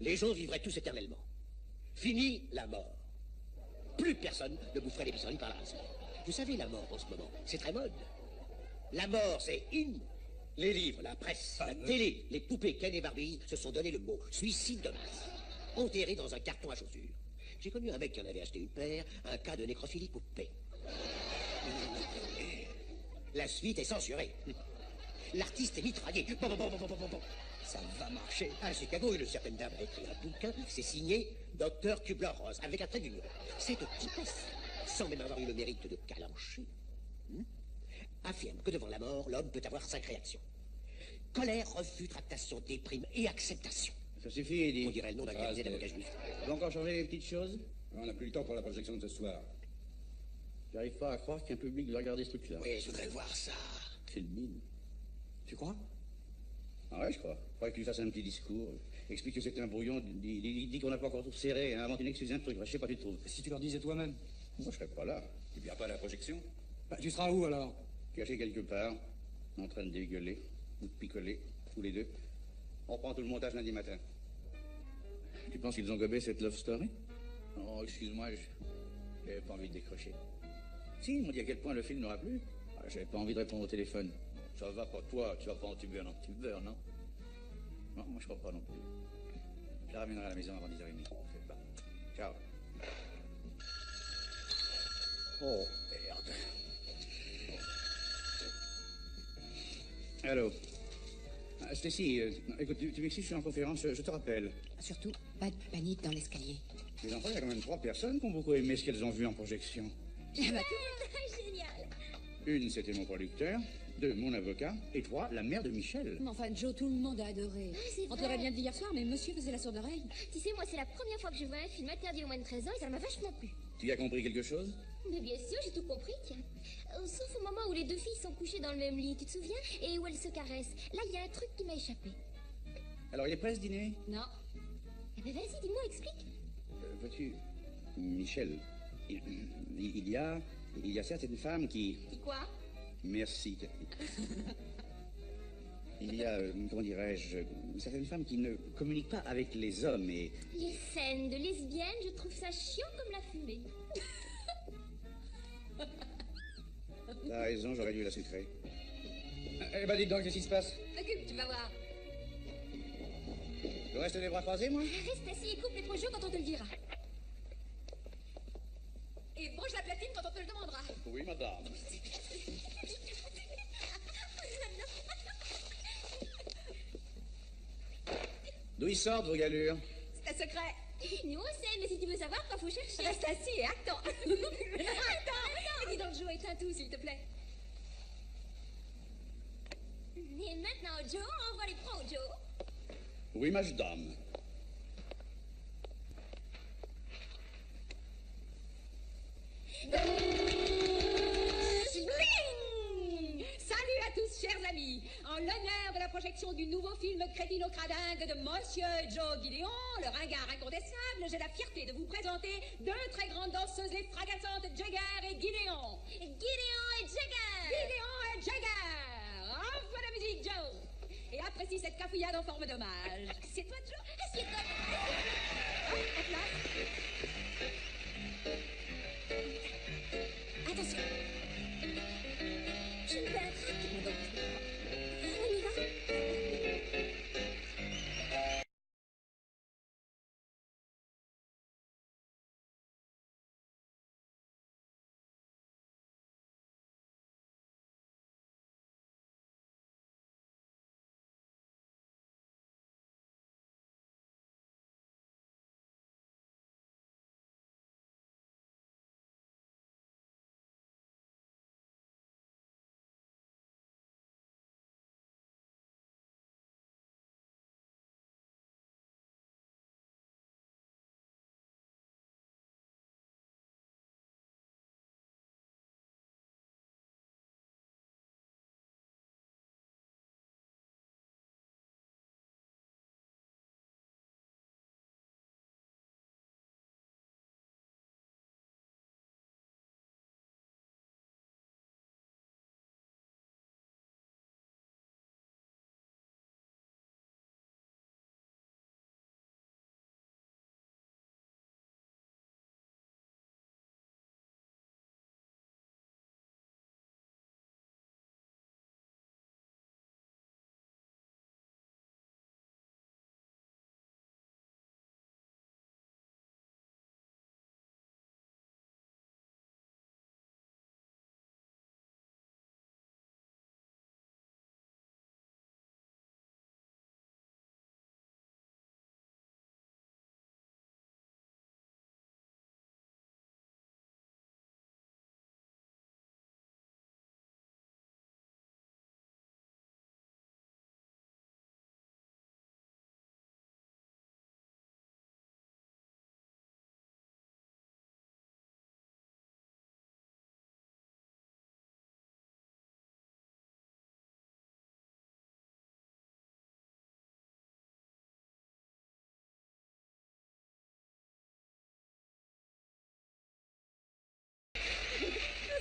les gens vivraient tous éternellement. Fini la mort. Plus personne ne boufferait les pissenlits par la racine. Vous savez, la mort en ce moment, c'est très mode. La mort, c'est in. Les livres, la presse, la télé, les poupées Ken et Barbie se sont donné le mot suicide de masse. Enterré dans un carton à chaussures. J'ai connu un mec qui en avait acheté une paire, un cas de nécrophilie poupée. La suite est censurée. L'artiste est mitraillé. Bon. Ça va marcher. À Chicago, une certaine dame a écrit un bouquin, c'est signé Dr. Kubler-Ross, avec un trait d'union. Cette typesse, sans même avoir eu le mérite de calancher, affirme que devant la mort, l'homme peut avoir 5 réactions. Colère, refus, tractation, déprime et acceptation. Ça suffit, Eddie. On dirait le nom d'un cabinet d'avocat juif. On va encore changer les petites choses? On n'a plus le temps pour la projection de ce soir. J'arrive pas à croire qu'un public veut regarder ce truc-là. Oui, je voudrais voir ça. C'est le mine. Tu crois? Ah ouais, je crois. Je crois qu'il fasse un petit discours. Explique que c'est un brouillon. Dit qu'on n'a pas encore tout serré. Invente une excuse, un truc. Je sais pas, tu trouves. Si tu leur disais toi-même. Moi, je serais pas là. Tu viens pas à la projection? Bah, tu seras où alors? Caché quelque part, en train de dégueuler, ou de picoler, tous les deux. On prend tout le montage lundi matin. Tu penses qu'ils ont gobé cette love story? Oh, excuse-moi, j'avais pas envie de décrocher. Si, ils m'ont dit à quel point le film n'aura plus. Ah, j'avais pas envie de répondre au téléphone. Ça va pas, toi, tu vas pas en tubeur, non? Tubeur, non? Non, moi je crois pas non plus. Je la ramènerai à la maison avant 10h30. Faites pas. Ciao. Oh, merde. Allô? Stacy, écoute, tu m'excuses, je suis en conférence, je te rappelle. Surtout, pas de panique dans l'escalier. Les enfants, il y a quand même 3 personnes qui ont beaucoup aimé ce qu'elles ont vu en projection. Génial. Une, c'était mon producteur. 2, mon avocat. Et 3, la mère de Michel. Mais enfin, Joe, tout le monde a adoré. c'est On vrai. t'aurait bien dit hier soir, mais monsieur faisait la sourde oreille. Tu sais, moi, c'est la première fois que je vois un film interdit aux moins de 13 ans et ça m'a vachement plu. Tu as compris quelque chose? Mais bien sûr, j'ai tout compris, tiens. Sauf au moment où les 2 filles sont couchées dans le même lit, tu te souviens? Et où elles se caressent. Là, il y a un truc qui m'a échappé. Alors, il est prêt ce dîner? Non. Eh ben, vas-y, dis-moi, explique. Vois-tu, Michel, il y a certaines femmes qui... Dis quoi? Merci, Cathy. Il y a, comment dirais-je, certaines femmes qui ne communiquent pas avec les hommes et... Les scènes de lesbiennes, je trouve ça chiant comme la fumée. T'as raison, j'aurais dû la sucrer. Eh ben, dites donc, qu'est-ce qui se passe? Occupe, tu vas voir. Je reste les bras croisés, moi? Reste assis et coupe les projets quand on te le dira. Et branche la platine quand on te le demandera. Oui, madame. D'où ils sortent, vos galures? C'est un secret. Nous, on sait, mais si tu veux savoir, quoi, faut chercher. Reste assis et attends. Attends. Dis donc, Joe, éteins tout, s'il te plaît. Et maintenant, Joe, envoie les pros, Joe. Oui, madame. Bling! Salut à tous, chers amis. En l'honneur de la projection du nouveau film crétino-cradingue de Monsieur Joe Gideon, le ringard incontestable, j'ai la fierté de vous présenter deux très grandes danseuses, les fracassantes Jagger et Gideon. Gideon et Jagger. Gideon et Jagger. Envoie la musique, Joe. Et apprécie cette cafouillade en forme d'hommage. Assieds-toi, Joe. Assieds-toi. En place. Attention. Je me perds. On y va.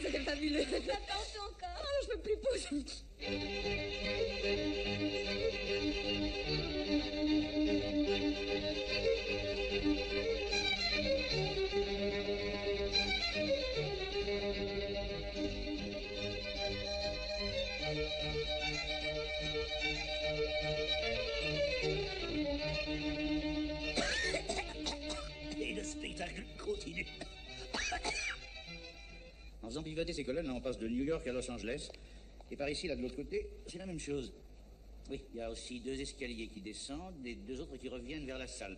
C'était fabuleux. Attention encore. Oh, je peux plus pousser. Et le spectacle continue. En faisant pivoter ces colonnes, là, on passe de New York à Los Angeles. Et par ici, là, de l'autre côté, c'est la même chose. Oui, il y a aussi deux escaliers qui descendent et deux autres qui reviennent vers la salle.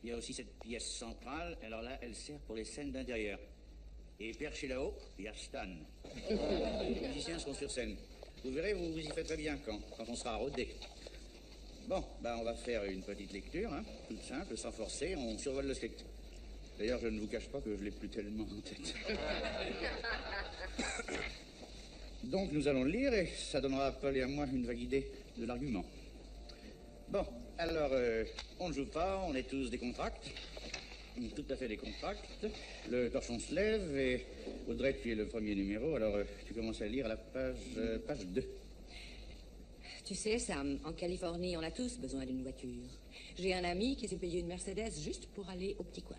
Il y a aussi cette pièce centrale. Alors là, elle sert pour les scènes d'intérieur. Et perché là-haut, il y a Stan. Les musiciens seront sur scène. Vous verrez, vous y faites très bien quand on sera rodé. Bon, ben on va faire une petite lecture, hein, toute simple, sans forcer. On survole le script. D'ailleurs, je ne vous cache pas que je l'ai plus tellement en tête. Donc, nous allons le lire et ça donnera à Paul et à moi une vague idée de l'argument. Bon, alors, on ne joue pas, on est tous décontracts. Tout à fait décontracts. Le torchon se lève et Audrey, tu es le premier numéro, alors tu commences à lire à la page 2. Tu sais, Sam, en Californie, on a tous besoin d'une voiture. J'ai un ami qui s'est payé une Mercedes juste pour aller au petit coin.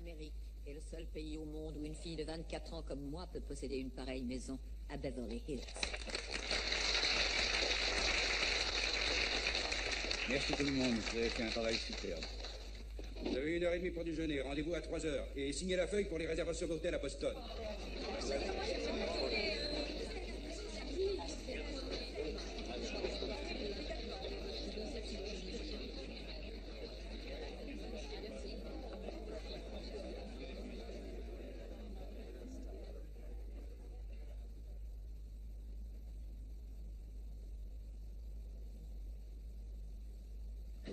l'Amérique est le seul pays au monde où une fille de 24 ans comme moi peut posséder une pareille maison à Beverly Hills. Merci tout le monde, vous avez fait un travail superbe. Vous avez 1h30 pour déjeuner, rendez-vous à 3h. Et signez la feuille pour les réservations d'hôtel à Boston.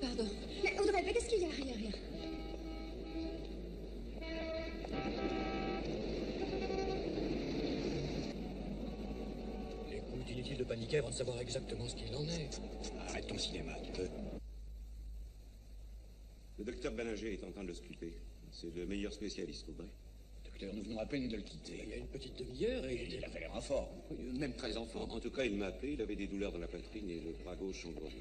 Pardon. Mais Audrey, mais qu'est-ce qu'il y a? Rien, rien. Écoute, inutile de paniquer avant de savoir exactement ce qu'il en est. Arrête ton cinéma, tu peux. Le docteur Ballinger est en train de le scruter. C'est le meilleur spécialiste, Audrey. Docteur, nous venons à peine de le quitter. Il y a une petite demi-heure et Il avait l'air en forme. Même très en forme. En tout cas, il m'a appelé, il avait des douleurs dans la poitrine et le bras gauche engourdi.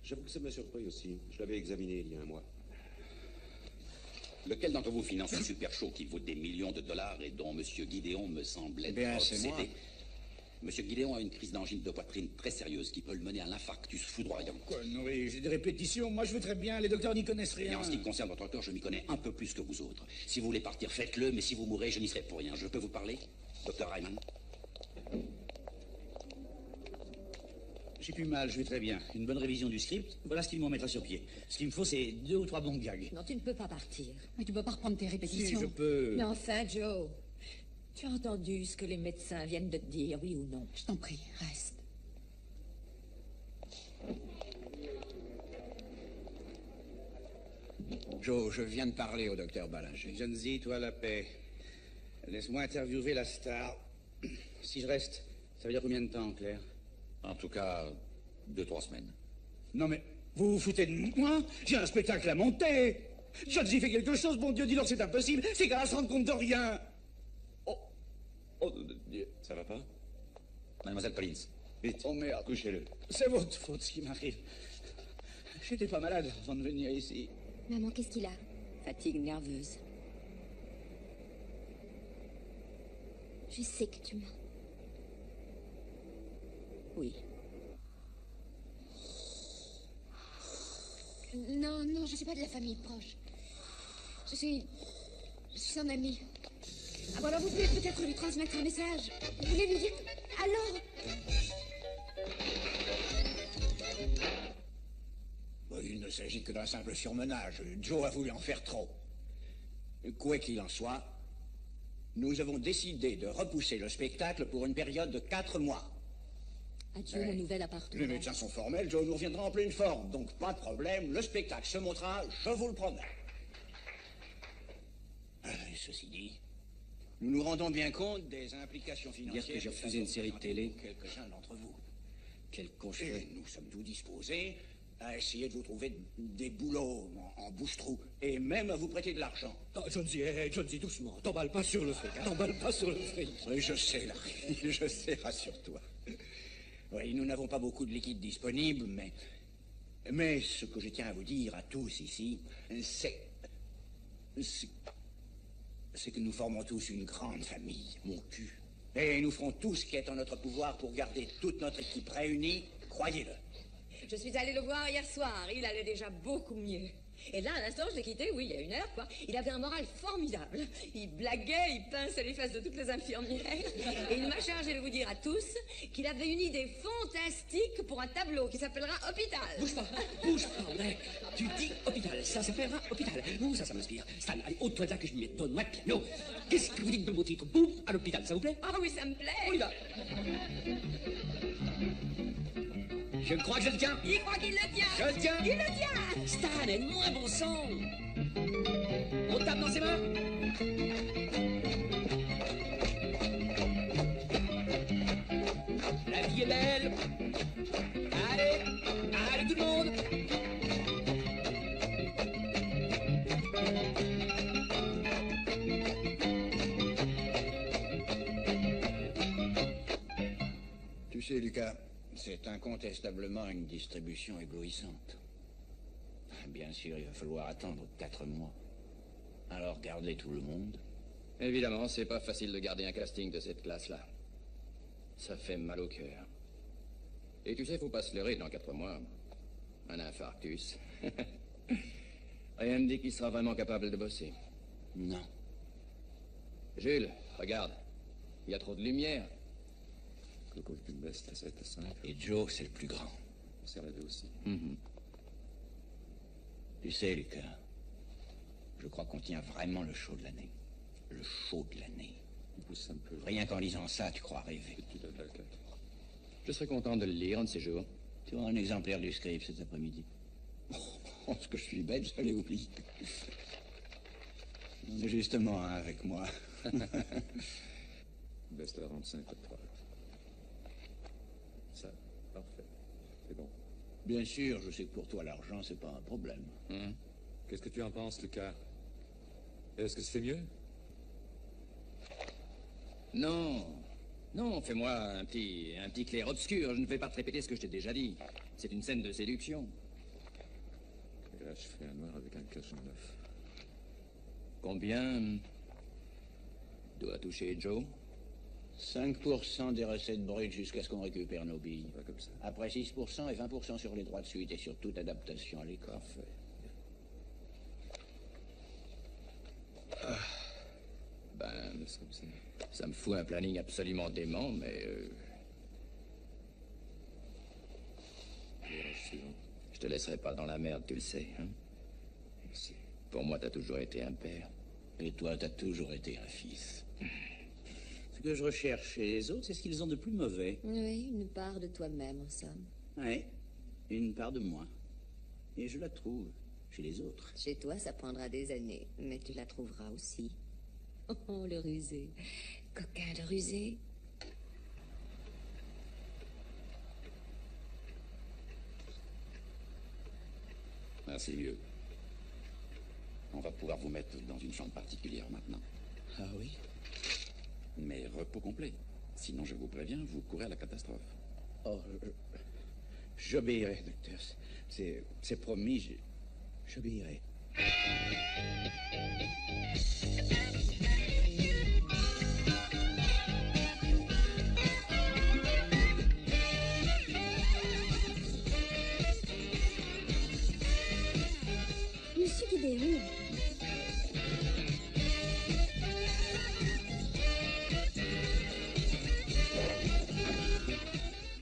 J'avoue que ça m'a surpris aussi. Je l'avais examiné il y a un mois. Lequel d'entre vous finance un super show qui vaut des millions de dollars et dont M. Guidéon me semble être c'est moi. obsédé? M. Guidéon a une crise d'angine de poitrine très sérieuse qui peut le mener à l'infarctus foudroyant. Quoi, Noé, j'ai des répétitions. Moi, je veux très bien. Les docteurs n'y connaissent rien. Et en ce qui concerne votre corps, je m'y connais un peu plus que vous autres. Si vous voulez partir, faites-le, mais si vous mourrez, je n'y serai pour rien. Je peux vous parler, docteur Ryman? J'ai plus mal, je vais très bien. Une bonne révision du script, voilà ce qu'il m'en mettra sur pied. Ce qu'il me faut, c'est 2 ou 3 bons gags. Non, tu ne peux pas partir. Mais tu peux pas reprendre tes répétitions. Si, je peux. Mais enfin, Joe, tu as entendu ce que les médecins viennent de te dire, oui ou non? Je t'en prie, reste. Joe, je viens de parler au docteur Ballinger. Jonesy, toi la paix. Laisse-moi interviewer la star. Si je reste, ça veut dire combien de temps, Claire? En tout cas, 2-3 semaines. Non mais, vous vous foutez de moi? J'ai un spectacle à monter. Jonesy fait quelque chose, bon Dieu, dis donc c'est impossible. C'est qu'elle va se rendre compte de rien. Oh, Dieu. Ça va pas? Mademoiselle Collins. Vite. Oh merde. Couchez-le. C'est votre faute ce qui m'arrive. J'étais pas malade avant de venir ici. Maman, qu'est-ce qu'il a? Fatigue nerveuse. Je sais que tu mens. Oui. Non, non, je suis pas de la famille proche. Je suis son amie. Ah bon, alors vous pouvez peut-être lui transmettre un message. Vous voulez lui dire... Alors... Bon, il ne s'agit que d'un simple surmenage. Joe a voulu en faire trop. Quoi qu'il en soit, nous avons décidé de repousser le spectacle pour une période de 4 mois. Adieu, mon nouvel appartement. Les médecins sont formels, Joe nous reviendra en pleine forme, donc pas de problème, le spectacle se montrera, je vous le promets. Ceci dit, nous nous rendons bien compte des implications financières... Dire que j'ai refusé une série de télé. Quelques-uns d'entre vous. Quel con je Et fais. nous sommes tout disposés à essayer de vous trouver des boulots en bouche-trou, et même à vous prêter de l'argent. Oh, Jonesy, Jonesy, doucement. T'emballes pas sur le fric. T'emballes pas sur le fric. Oui, je sais, Larry, je sais, rassure-toi. Oui, nous n'avons pas beaucoup de liquide disponible, mais ce que je tiens à vous dire à tous ici, c'est que nous formons tous une grande famille, mon cul. Et nous ferons tout ce qui est en notre pouvoir pour garder toute notre équipe réunie, croyez-le. Je suis allée le voir hier soir, il allait déjà beaucoup mieux. Et là, à l'instant, je l'ai quitté, oui, il y a 1 heure, quoi. Il avait un moral formidable. Il blaguait, il pinçait les fesses de toutes les infirmières. Et il m'a chargé de vous dire à tous qu'il avait une idée fantastique pour un tableau qui s'appellera Hôpital. Bouge pas, André. Tu dis hôpital, ça s'appellera hôpital. Oh, ça m'inspire. Stan, allez, ôte-toi de là que je m'y mette. Donne-moi le piano. Qu'est-ce que vous dites de mon titre? Boum, à l'hôpital, ça vous plaît? Ah oui, ça me plaît. On y va. Je crois que je le tiens. Il croit qu'il le tient. Je le tiens. Il le tient. Stan, aide-moi, bon sang. On tape dans ses mains. La vie est belle. Allez, allez tout le monde. Tu sais, Lucas, c'est incontestablement une distribution éblouissante. Bien sûr, il va falloir attendre 4 mois. Alors garde-les tout le monde. Évidemment, c'est pas facile de garder un casting de cette classe-là. Ça fait mal au cœur. Et tu sais, faut pas se leurrer dans 4 mois. Un infarctus. Rien ne dit qu'il sera vraiment capable de bosser. Non. Jules, regarde. Il y a trop de lumière. Coco est une bête, à 7 à 5. Et Joe, c'est le plus grand. On s'est rêvé aussi. Tu sais, Lucas, je crois qu'on tient vraiment le show de l'année. Le show de l'année. Pousse un peu. Rien qu'en lisant ça, tu crois rêver. Je serais content de le lire un de ces jours. Tu auras un exemplaire du script cet après-midi. Oh, ce que je suis bête, je l'ai oublié. J'en ai justement un avec moi. Baisse la 25 code 3. Ça, parfait. C'est bon. Bien sûr, je sais que pour toi, l'argent, c'est pas un problème. Qu'est-ce que tu en penses, Lucas? Est-ce que c'est mieux? Non. Non, fais-moi un petit clair-obscur. Je ne vais pas te répéter ce que je t'ai déjà dit. C'est une scène de séduction. Et là, je fais un noir avec un cachet neuf. Combien doit toucher Joe? 5% des recettes brutes jusqu'à ce qu'on récupère nos billes. Pas comme ça. Après 6% et 20% sur les droits de suite et sur toute adaptation à l'école. Parfait. Ben, ça me fout un planning absolument dément, mais... Je te laisserai pas dans la merde, tu le sais, hein? Merci. Pour moi, t'as toujours été un père. Et toi, t'as toujours été un fils. Ce que je recherche chez les autres, c'est ce qu'ils ont de plus mauvais. Oui, une part de toi-même, en somme. Ouais, une part de moi. Et je la trouve chez les autres. Chez toi, ça prendra des années, mais tu la trouveras aussi. Oh, le rusé. Coquin de rusé. Ah, c'est mieux. On va pouvoir vous mettre dans une chambre particulière maintenant. Ah oui? Mais repos complet. Sinon, je vous préviens, vous courez à la catastrophe. Oh, j'obéirai, docteur. C'est promis, j'obéirai. Monsieur Gideon.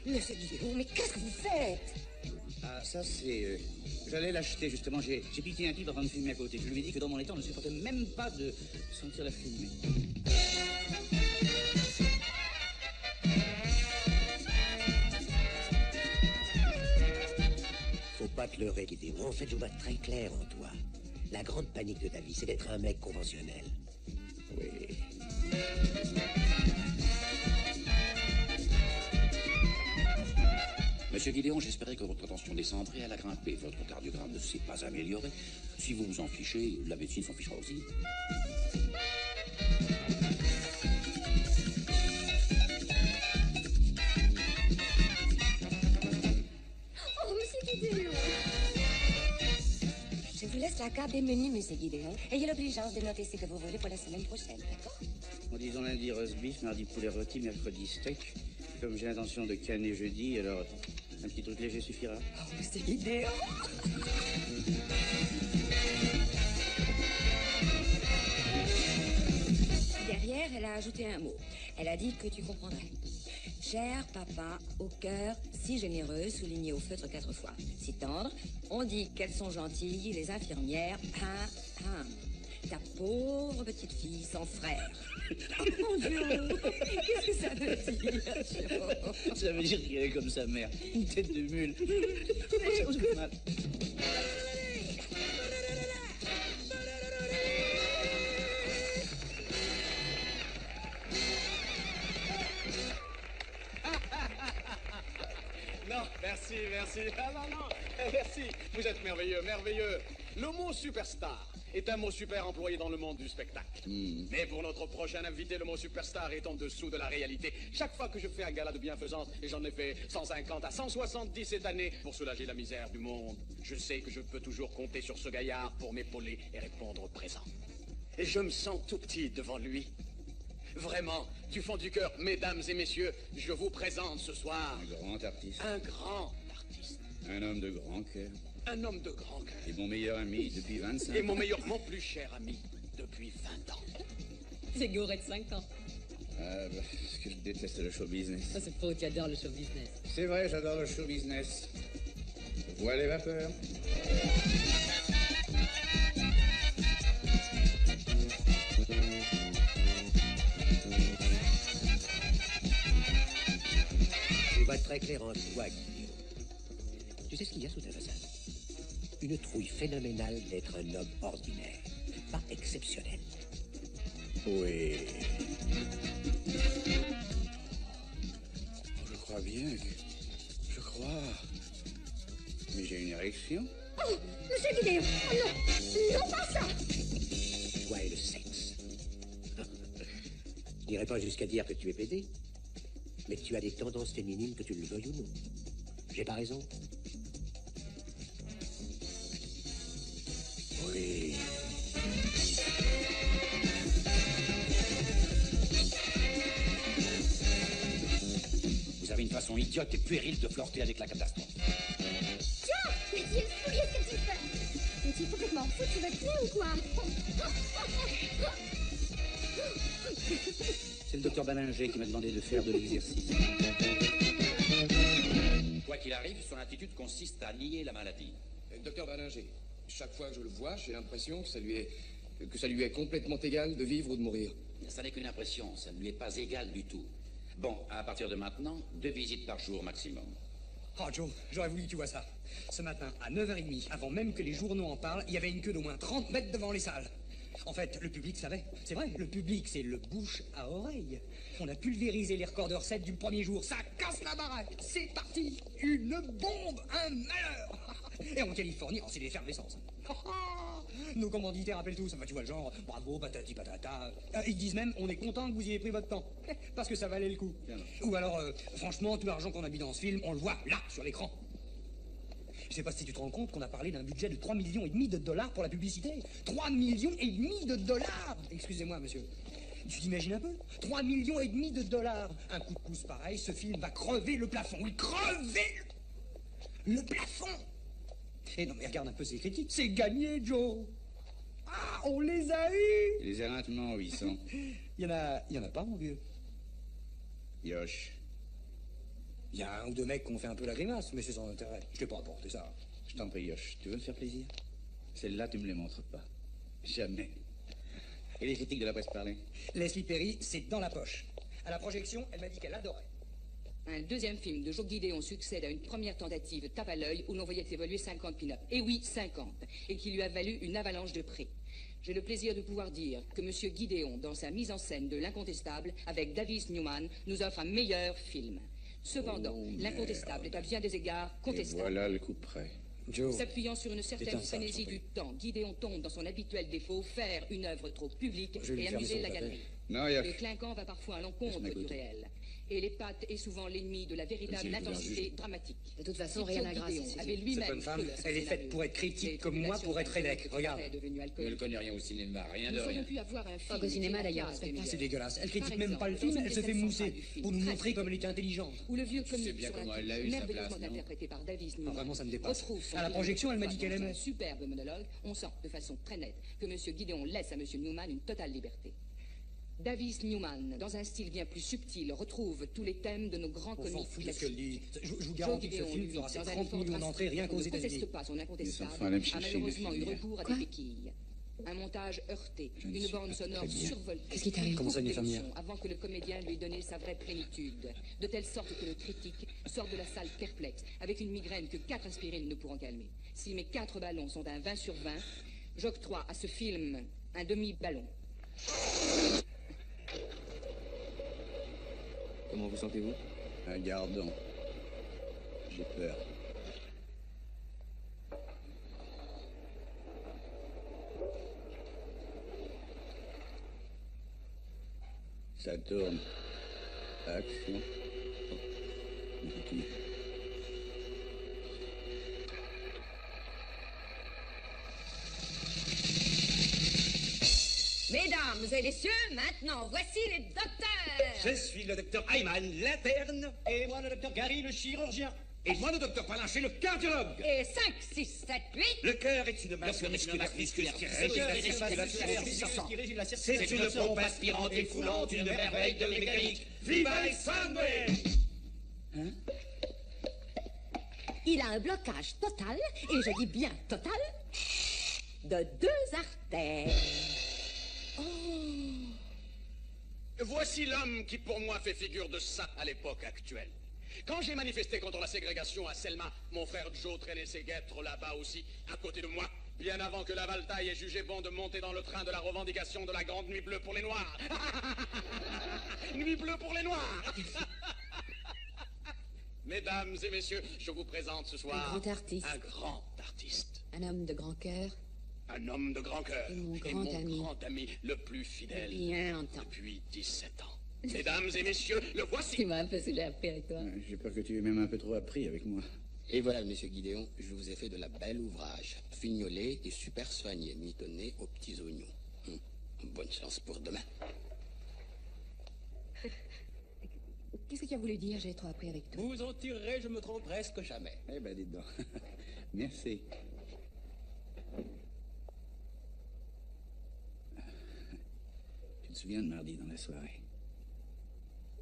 Monsieur Gideon, mais qu'est-ce que vous faites? Ah, ça, c'est... J'allais l'acheter, justement. J'ai piqué un type en train de fumer à côté. Je lui ai dit que dans mon état, on ne supportait même pas de sentir la fumée. Faut pas te leurrer, Gideon. En fait, je vois très clair en toi. La grande panique de ta vie, c'est d'être un mec conventionnel. Oui. Monsieur Gideon, j'espérais que votre tension descendrait. Elle a grimpé. Votre cardiogramme ne s'est pas amélioré. Si vous vous en fichez, la médecine s'en fichera aussi. Oh, monsieur Gideon. Je vous laisse la carte des menus, monsieur Gideon. Ayez l'obligeance de noter ce que vous voulez pour la semaine prochaine, d'accord? En disant lundi roast beef, mardi poulet rôti, mercredi steak. Comme j'ai l'intention de canner jeudi, alors un petit truc léger suffira. Oh, monsieur Gideon. Derrière, elle a ajouté un mot. Elle a dit que tu comprendrais. Cher papa, au cœur, si généreux, souligné au feutre 4 fois. Si tendre, on dit qu'elles sont gentilles, les infirmières. Ta pauvre petite fille sans frère. Oh mon Dieu, qu'est-ce que ça veut dire, Joe? Ça veut dire qu'il est comme sa mère, une tête de mule. Ça vous fait mal. Non, merci, merci. Ah non, non, merci. Vous êtes merveilleux, merveilleux. Le mot superstar est un mot super employé dans le monde du spectacle. Mais pour notre prochain invité, le mot superstar est en dessous de la réalité. Chaque fois que je fais un gala de bienfaisance, et j'en ai fait 150 à 170 cette année pour soulager la misère du monde, je sais que je peux toujours compter sur ce gaillard pour m'épauler et répondre présent. Et je me sens tout petit devant lui. Vraiment, du fond du cœur, mesdames et messieurs, je vous présente ce soir... Un grand artiste. Un grand artiste. Un homme de grand cœur. Un homme de grand cœur. Et mon meilleur ami depuis 25 ans. Et mon plus cher ami depuis 20 ans. C'est Goré de 5 ans. Ah, bah, parce que je déteste le show business. Ça, c'est faux, tu adores le show business. C'est vrai, j'adore le show business. Vois les vapeurs. Je vois très clair en toi, Guillaume. Tu sais ce qu'il y a sous ta façade? Une trouille phénoménale d'être un homme ordinaire, pas exceptionnel. Oui. Je crois bien que... Je crois... Mais j'ai une érection. Oh, monsieur Guidéon, oh non, non pas ça. Toi et le sexe. Je n'irai pas jusqu'à dire que tu es pédé, mais tu as des tendances féminines, que tu le veuilles ou non. J'ai pas raison? Oui. Vous avez une façon idiote et puérile de flirter avec la catastrophe. Tiens, mais tu es fou, qu'est-ce que tu fais? Mais tu es complètement fou, tu vas te tuer ou quoi? C'est le docteur Ballinger qui m'a demandé de faire de l'exercice. Quoi qu'il arrive, son attitude consiste à nier la maladie. Docteur Ballinger, chaque fois que je le vois, j'ai l'impression que ça lui est complètement égal de vivre ou de mourir. Ça n'est qu'une impression, ça ne lui est pas égal du tout. Bon, à partir de maintenant, 2 visites par jour maximum. Oh Joe, j'aurais voulu que tu vois ça. Ce matin, à 9h30, avant même que les journaux en parlent, il y avait une queue d'au moins 30 mètres devant les salles. En fait, le public savait. C'est vrai, le public, c'est le bouche à oreille. On a pulvérisé les records de recettes du premier jour. Ça casse la baraque. C'est parti. Une bombe, un malheur. Et en Californie, c'est l'effervescence. Nos commanditaires appellent tous. Enfin, tu vois le genre, bravo, patati patata. Ils disent même, on est content que vous ayez pris votre temps. Parce que ça valait le coup. Ou alors, franchement, tout l'argent qu'on a mis dans ce film, on le voit là, sur l'écran. Je sais pas si tu te rends compte qu'on a parlé d'un budget de 3,5 millions de dollars pour la publicité. 3,5 millions de dollars. Excusez-moi, monsieur. Tu t'imagines un peu? 3,5 millions de dollars. Un coup de pouce pareil, ce film va crever le plafond. Oui, crever le plafond. Et non, mais regarde un peu ces critiques. C'est gagné, Joe. Ah, on les a eus. Les éreintements, 800. Il y en a pas, mon vieux. Yosh. Il y a un ou deux mecs qui ont fait un peu la grimace, mais c'est sans intérêt. Je t'ai pas apporté ça. Je t'en prie, Yosh. Tu veux me faire plaisir? Celles-là, tu me les montres pas. Jamais. Et les critiques de la presse parlée? Leslie Perry, c'est dans la poche. À la projection, elle m'a dit qu'elle adorait. Un deuxième film de Joe Guidéon succède à une première tentative tape à l'œil où l'on voyait évoluer 50 pin-up. Et oui, 50. Et qui lui a valu une avalanche de prix. J'ai le plaisir de pouvoir dire que M. Guidéon, dans sa mise en scène de L'Incontestable, avec Davis Newman, nous offre un meilleur film. Cependant, L'Incontestable est à bien des égards contestable. Et voilà le coup près. Joe. S'appuyant sur une certaine frénésie du temps, Guidéon tombe dans son habituel défaut, faire une œuvre trop publique et amuser la galerie. Le clinquant va parfois à l'encontre du réel. Et les pattes est souvent l'ennemi de la véritable intensité dramatique. De toute façon, rien n'a grâce. Cette bonne femme, elle est faite pour être critique comme moi pour être évêque. Regarde. Elle ne connaît rien au cinéma, rien de Nous rien. aurions pu avoir un film Au cinéma, d'ailleurs, C'est dégueulasse. Elle critique même pas le film, elle se fait mousser pour nous montrer comme elle était intelligente. Où le vieux comique bien sur comment la elle l'a eu, sa merveilleusement place, non? interprété par Davis Newman. Vraiment, ça me dépasse. Retrouve son À la visage projection, elle m'a dit dans qu'elle un aimait. superbe monologue, on sent de façon très nette que M. Guidéon laisse à M. Newman une totale liberté. Davis Newman, dans un style bien plus subtil, retrouve tous les thèmes de nos grands On s'en comiques fout de ce qu'elle dit. Je vous Joe garantis que ce Guidéon, film lui, fera ses dans un 30 effort millions d'entrées rien qu'aux drastique, ne États-Unis. conteste pas son incontestable, Les enfants allaient me a chercher malheureusement des eu filles. recours à des béquilles. Un montage heurté, Je ne une suis bande pas sonore très bien. survoltée. Qu'est-ce qui t'arrive? Comment ça, une Beaucoup infirmière? d'émotions avant que le comédien lui ait donné sa vraie plénitude. De telle sorte que le critique sort de la salle perplexe, avec une migraine que 4 aspirines ne pourront calmer. Si mes 4 ballons sont un 20 sur 20, j'octroie à ce film un demi-ballon. Comment vous sentez-vous? Un gardon. J'ai peur. Ça tourne. Action. Petit. Mesdames et messieurs, maintenant, voici les docteurs. Je suis le docteur Ayman, l'interne. Et moi, le docteur Gary, le chirurgien. Et moi, le docteur Palinché, le cardiologue. Et 5, 6, 7, 8. Le cœur est une masse musculaire qui c'est une pompe aspirante et foulante, une merveille de mécanique. Viva les sangues! Hein? Il a un blocage total, et je dis bien total, de 2 artères. Oh. Voici l'homme qui, pour moi, fait figure de saint à l'époque actuelle. Quand j'ai manifesté contre la ségrégation à Selma, mon frère Joe traînait ses guêtres là-bas aussi, à côté de moi, bien avant que la Valtaille ait jugé bon de monter dans le train de la revendication de la grande nuit bleue pour les Noirs. Nuit bleue pour les Noirs. Mesdames et messieurs, je vous présente ce soir un grand artiste. Un grand artiste. Un homme de grand cœur. Un homme de grand cœur. Et mon grand ami le plus fidèle. Bien entendu. Depuis 17 ans. Mesdames et messieurs, le voici. Tu m'as un peu saoulé appris avec toi. J'ai peur que tu aies même un peu trop appris avec moi. Et voilà, monsieur Guidéon, je vous ai fait de la belle ouvrage. Fignolé et super soigné, mitonné aux petits oignons. Bonne chance pour demain. Qu'est-ce que tu as voulu dire? J'ai trop appris avec toi. Vous en tirerez, je me trompe presque jamais. Eh ben, dites donc. Merci. Tu te souviens de mardi dans la soirée?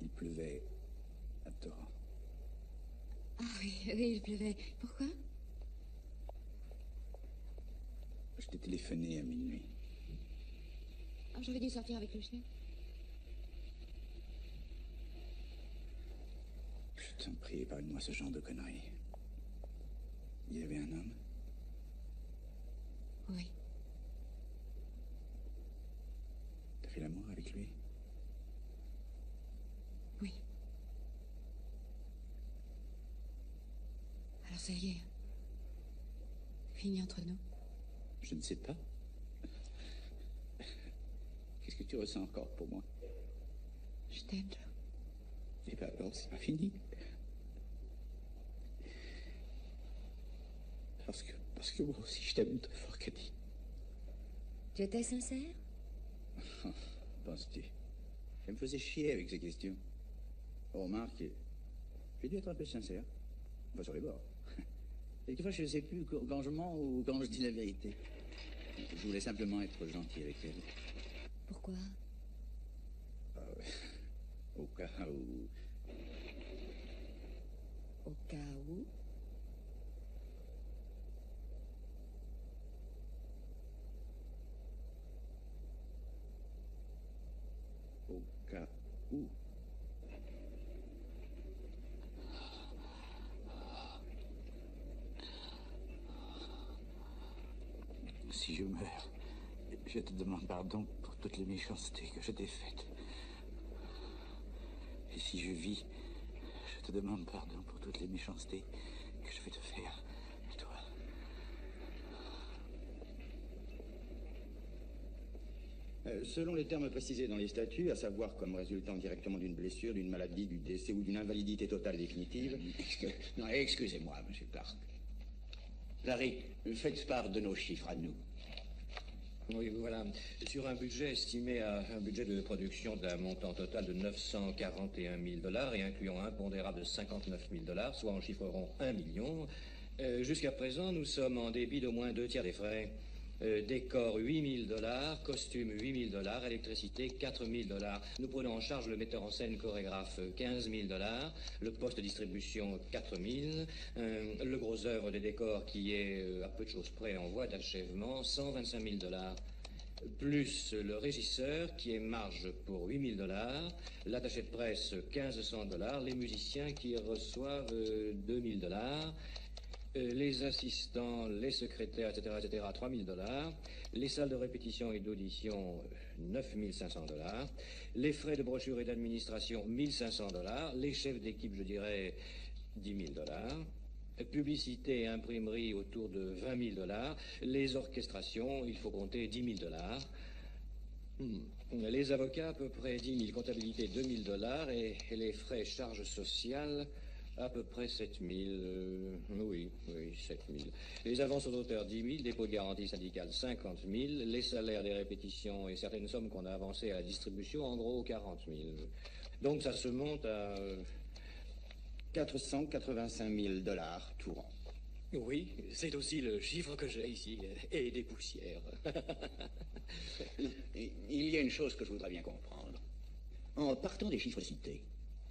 Il pleuvait à torrent. Ah oui, oui, il pleuvait. Pourquoi? Je t'ai téléphoné à minuit. Ah, j'avais dû sortir avec le chien. Je t'en prie, parle-moi ce genre de conneries. Il y avait un homme? Oui. T'as fait l'amour avec lui? Oui. Alors ça y est. Fini entre nous. Je ne sais pas. Qu'est-ce que tu ressens encore pour moi? Je t'aime, Joe. Eh ben alors, c'est pas fini. Parce que moi aussi, je t'aime de fort, Cathy. Tu étais sincère? Penses-tu? Elle me faisait chier avec ces questions. Oh, remarque, j'ai dû être un peu sincère. Pas sur les bords. Quelquefois, je ne sais plus quand je mens ou quand je dis la vérité. Je voulais simplement être gentil avec elle. Pourquoi? Au cas où... Au cas où? Au cas où... Si je meurs, je te demande pardon pour toutes les méchancetés que je t'ai faites. Et si je vis, je te demande pardon pour toutes les méchancetés que je vais te faire, toi. Selon les termes précisés dans les statuts, à savoir comme résultant directement d'une blessure, d'une maladie, du décès ou d'une invalidité totale définitive... Non, excusez-moi, monsieur Clark. Larry, faites part de nos chiffres à nous. Oui, voilà. Sur un budget estimé à un budget de production d'un montant total de 941 000 $ et incluant un impondérable de 59 000 $, soit en chiffreront 1 million. Jusqu'à présent, nous sommes en débit d'au moins 2 tiers des frais. Décor 8 000 $, costume 8 000 $, électricité 4 000 $. Nous prenons en charge le metteur en scène chorégraphe 15 000 $, le poste de distribution 4 000 $, le gros œuvre des décors qui est à peu de choses près en voie d'achèvement 125 000 $, plus le régisseur qui est marge pour 8 000 $, l'attaché de presse 1 500 $, les musiciens qui reçoivent 2 000 $, les assistants, les secrétaires, etc., 3 000 $, les salles de répétition et d'audition, 9 500 $, les frais de brochure et d'administration, 1 500 $, les chefs d'équipe, je dirais, 10 000 $, publicité et imprimerie autour de 20 000 $, les orchestrations, il faut compter 10 000 $, les avocats, à peu près 10 000, comptabilité 2 000 $ et les frais charges sociales, À peu près 7000. Oui, 7000. Les avances aux auteurs, 10 000. Dépôt de garantie syndicale, 50 000. Les salaires des répétitions et certaines sommes qu'on a avancées à la distribution, en gros, 40 000. Donc ça se monte à 485 000 $ tout rang. Oui, c'est aussi le chiffre que j'ai ici. Et des poussières. Il y a une chose que je voudrais bien comprendre. En partant des chiffres cités,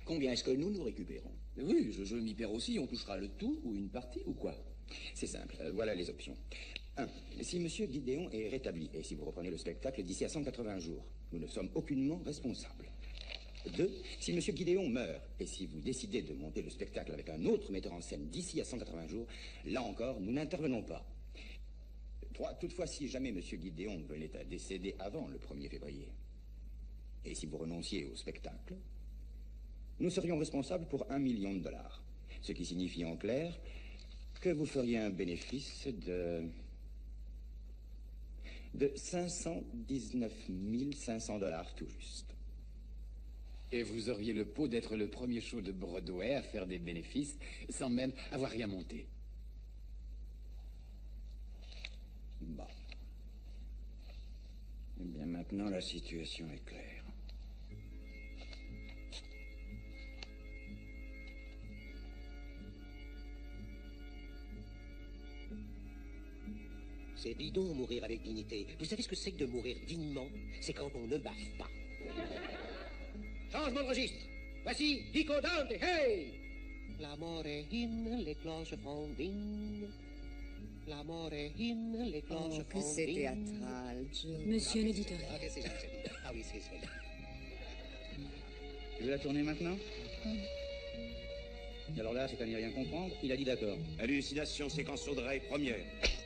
combien est-ce que nous récupérons? Oui, je m'y perds aussi. On touchera le tout ou une partie ou quoi? C'est simple. Voilà les options. 1. Si M. Gideon est rétabli et si vous reprenez le spectacle d'ici à 180 jours, nous ne sommes aucunement responsables. 2. Si M. Gideon meurt et si vous décidez de monter le spectacle avec un autre metteur en scène d'ici à 180 jours, là encore, nous n'intervenons pas. 3. Toutefois, si jamais M. Gideon venait à décéder avant le 1er février, et si vous renonciez au spectacle, nous serions responsables pour $1 million. Ce qui signifie en clair que vous feriez un bénéfice de 519 500 $ tout juste. Et vous auriez le pot d'être le premier show de Broadway à faire des bénéfices sans même avoir rien monté. Bon. Eh bien, maintenant, la situation est claire. C'est bidon, mourir avec dignité. Vous savez ce que c'est que de mourir dignement? C'est quand on ne baffe pas. Changement de registre. Voici Dico Dante, hey! L'amore in, les cloches font ding. L'amore in, les cloches que font c'est ding. théâtral, Joe. Monsieur ne dit rien. Ah, c'est gentil. Ah oui, c'est vrai. Tu veux la tourner maintenant? Alors là, c'est à n'y rien comprendre. Il a dit d'accord. Hallucination, séquence Audrey, première.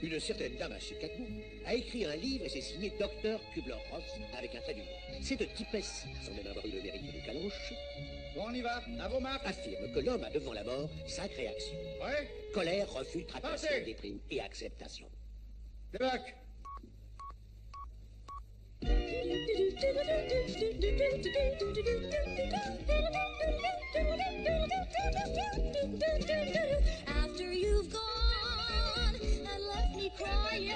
Une certaine dame à Chicago a écrit un livre et c'est signé Dr. Kubler-Ross avec un trait d'humour. Ces deux typesses, sans même avoir eu le mérite de Calanche, bon, on y va, à vos marques. Affirme que l'homme a devant la mort 5 réactions. Ouais. Colère, refus, tracasserie, Pensez. déprime et acceptation. Débac. After you've gone and left me crying,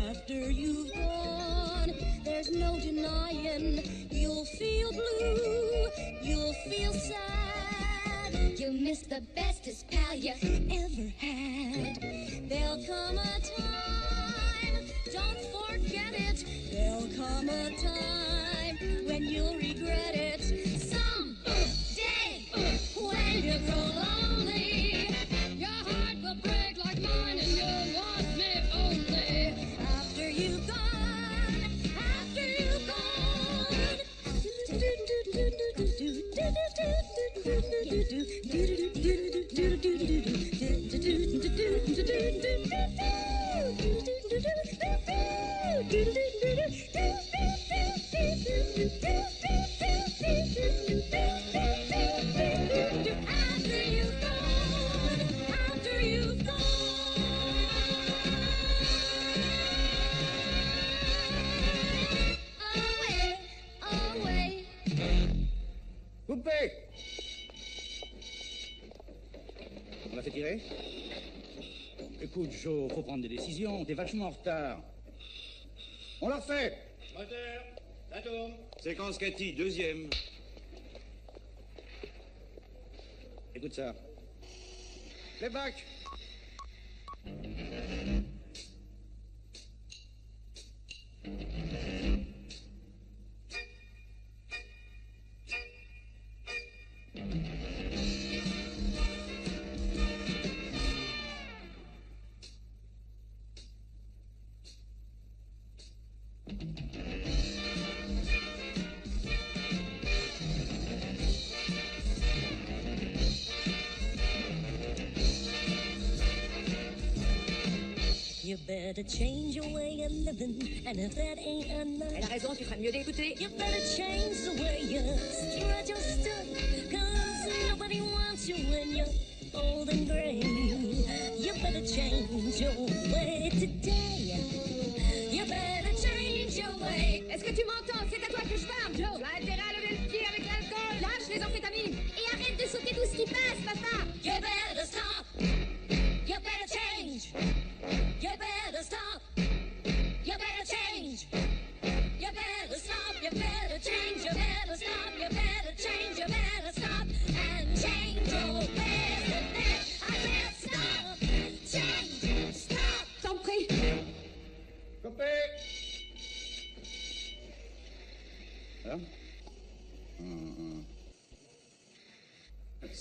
after you've gone, there's no denying you'll feel blue, you'll feel sad. You missed the bestest pal you ever had. There'll come a time, don't forget it. There'll come a time when you'll regret it. Someday, when you grow lonely, your heart will break like mine and you'll want me only. After you've gone, after you've gone. Coupé. On l'a fait tirer? Écoute, Joe, faut prendre des décisions. T'es vachement en retard. On l'a refait. Moteur, ça tourne. Séquence Cathy, deuxième. Écoute ça. Playback. You better change your way of living, and if that ain't enough, Elle a raison, tu ferais mieux d'écouter. you better change the way you strut your stuff, 'cause nobody wants you when you're old and gray. You better change your way today. You better change your way. Est-ce que tu m'entends? C'est à toi que je parle, Joe. Tu as intérêt à lever le pied avec l'alcool. Lâche les amphétamines. Et arrête de sauter tout ce qui passe, papa. You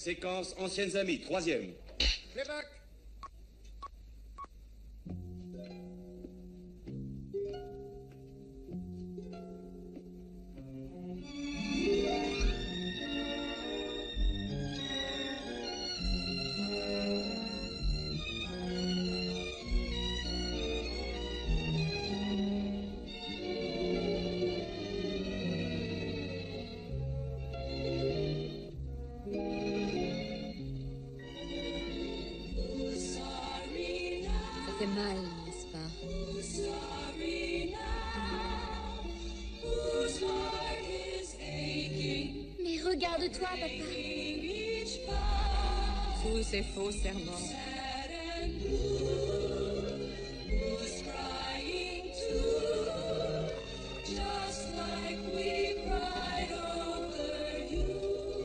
Séquence anciennes amies, 3e. Playback. Ça fait mal, n'est-ce pas? Mais regarde-toi, papa. Tous ces faux serments.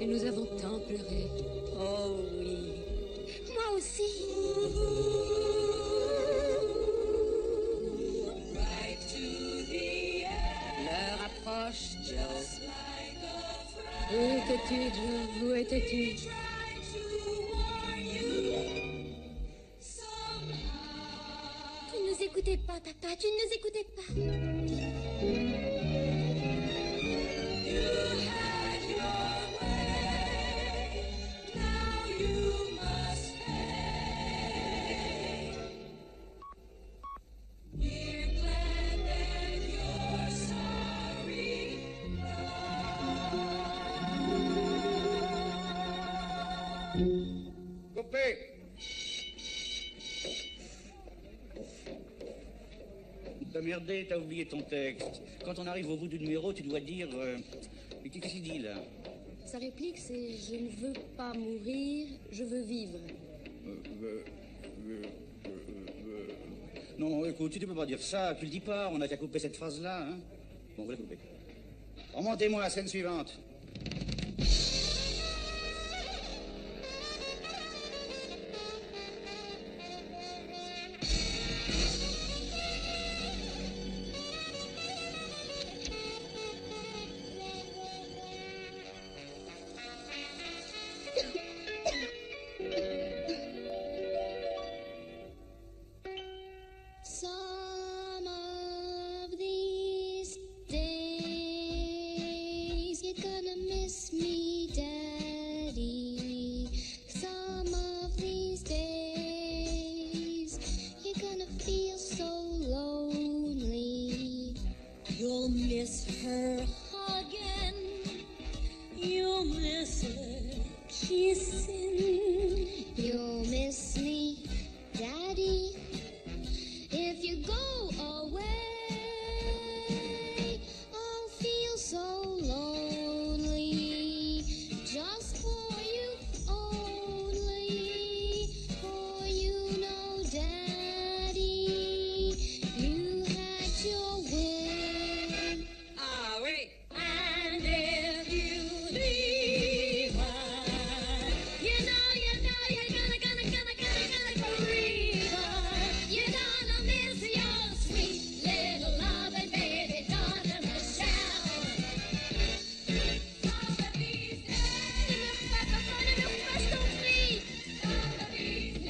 Et nous avons tant pleuré. Oh oui. Moi aussi. L'heure approche, Joe. Où étais-tu, Joe? Où étais-tu? Tu ne nous écoutais pas, papa. Tu ne nous écoutais pas. Coupé. T'as merdé, t'as oublié ton texte. Quand on arrive au bout du numéro, tu dois dire... Mais qu'est-ce qu'il dit, là? Sa réplique, c'est « Je ne veux pas mourir, je veux vivre Non, écoute, tu ne peux pas dire ça, tu le dis pas, on a qu'à couper cette phrase-là, hein. Bon, vous la coupez. Remontez-moi la scène suivante. Some of these days you're gonna miss me, Daddy. Some of these days you're gonna feel so lonely. You'll miss her hugging, you'll miss her kissing, you'll miss me, Daddy. If you go away, I'll feel so lonely. Just for you only. For you know, Daddy, you had your will. Ah oui. And if you leave her, you know you're gonna grieve her. You're gonna miss your sweet little loving baby daughter Michelle. Some of these days, ne meurs pas, je t'en prie.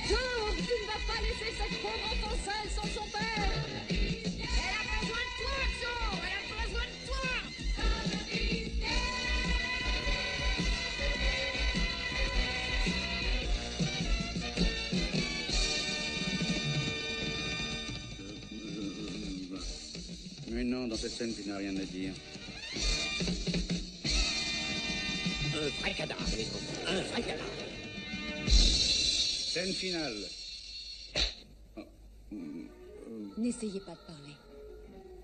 Joe, tu ne vas pas laisser cette pauvre enfant seule sans son père. Elle a besoin de toi, Joe. Elle a besoin de toi. Mais non, dans cette scène, tu n'as rien à dire. Un vrai cadavre, les enfants, un vrai cadavre. Scène finale. N'essayez pas de parler.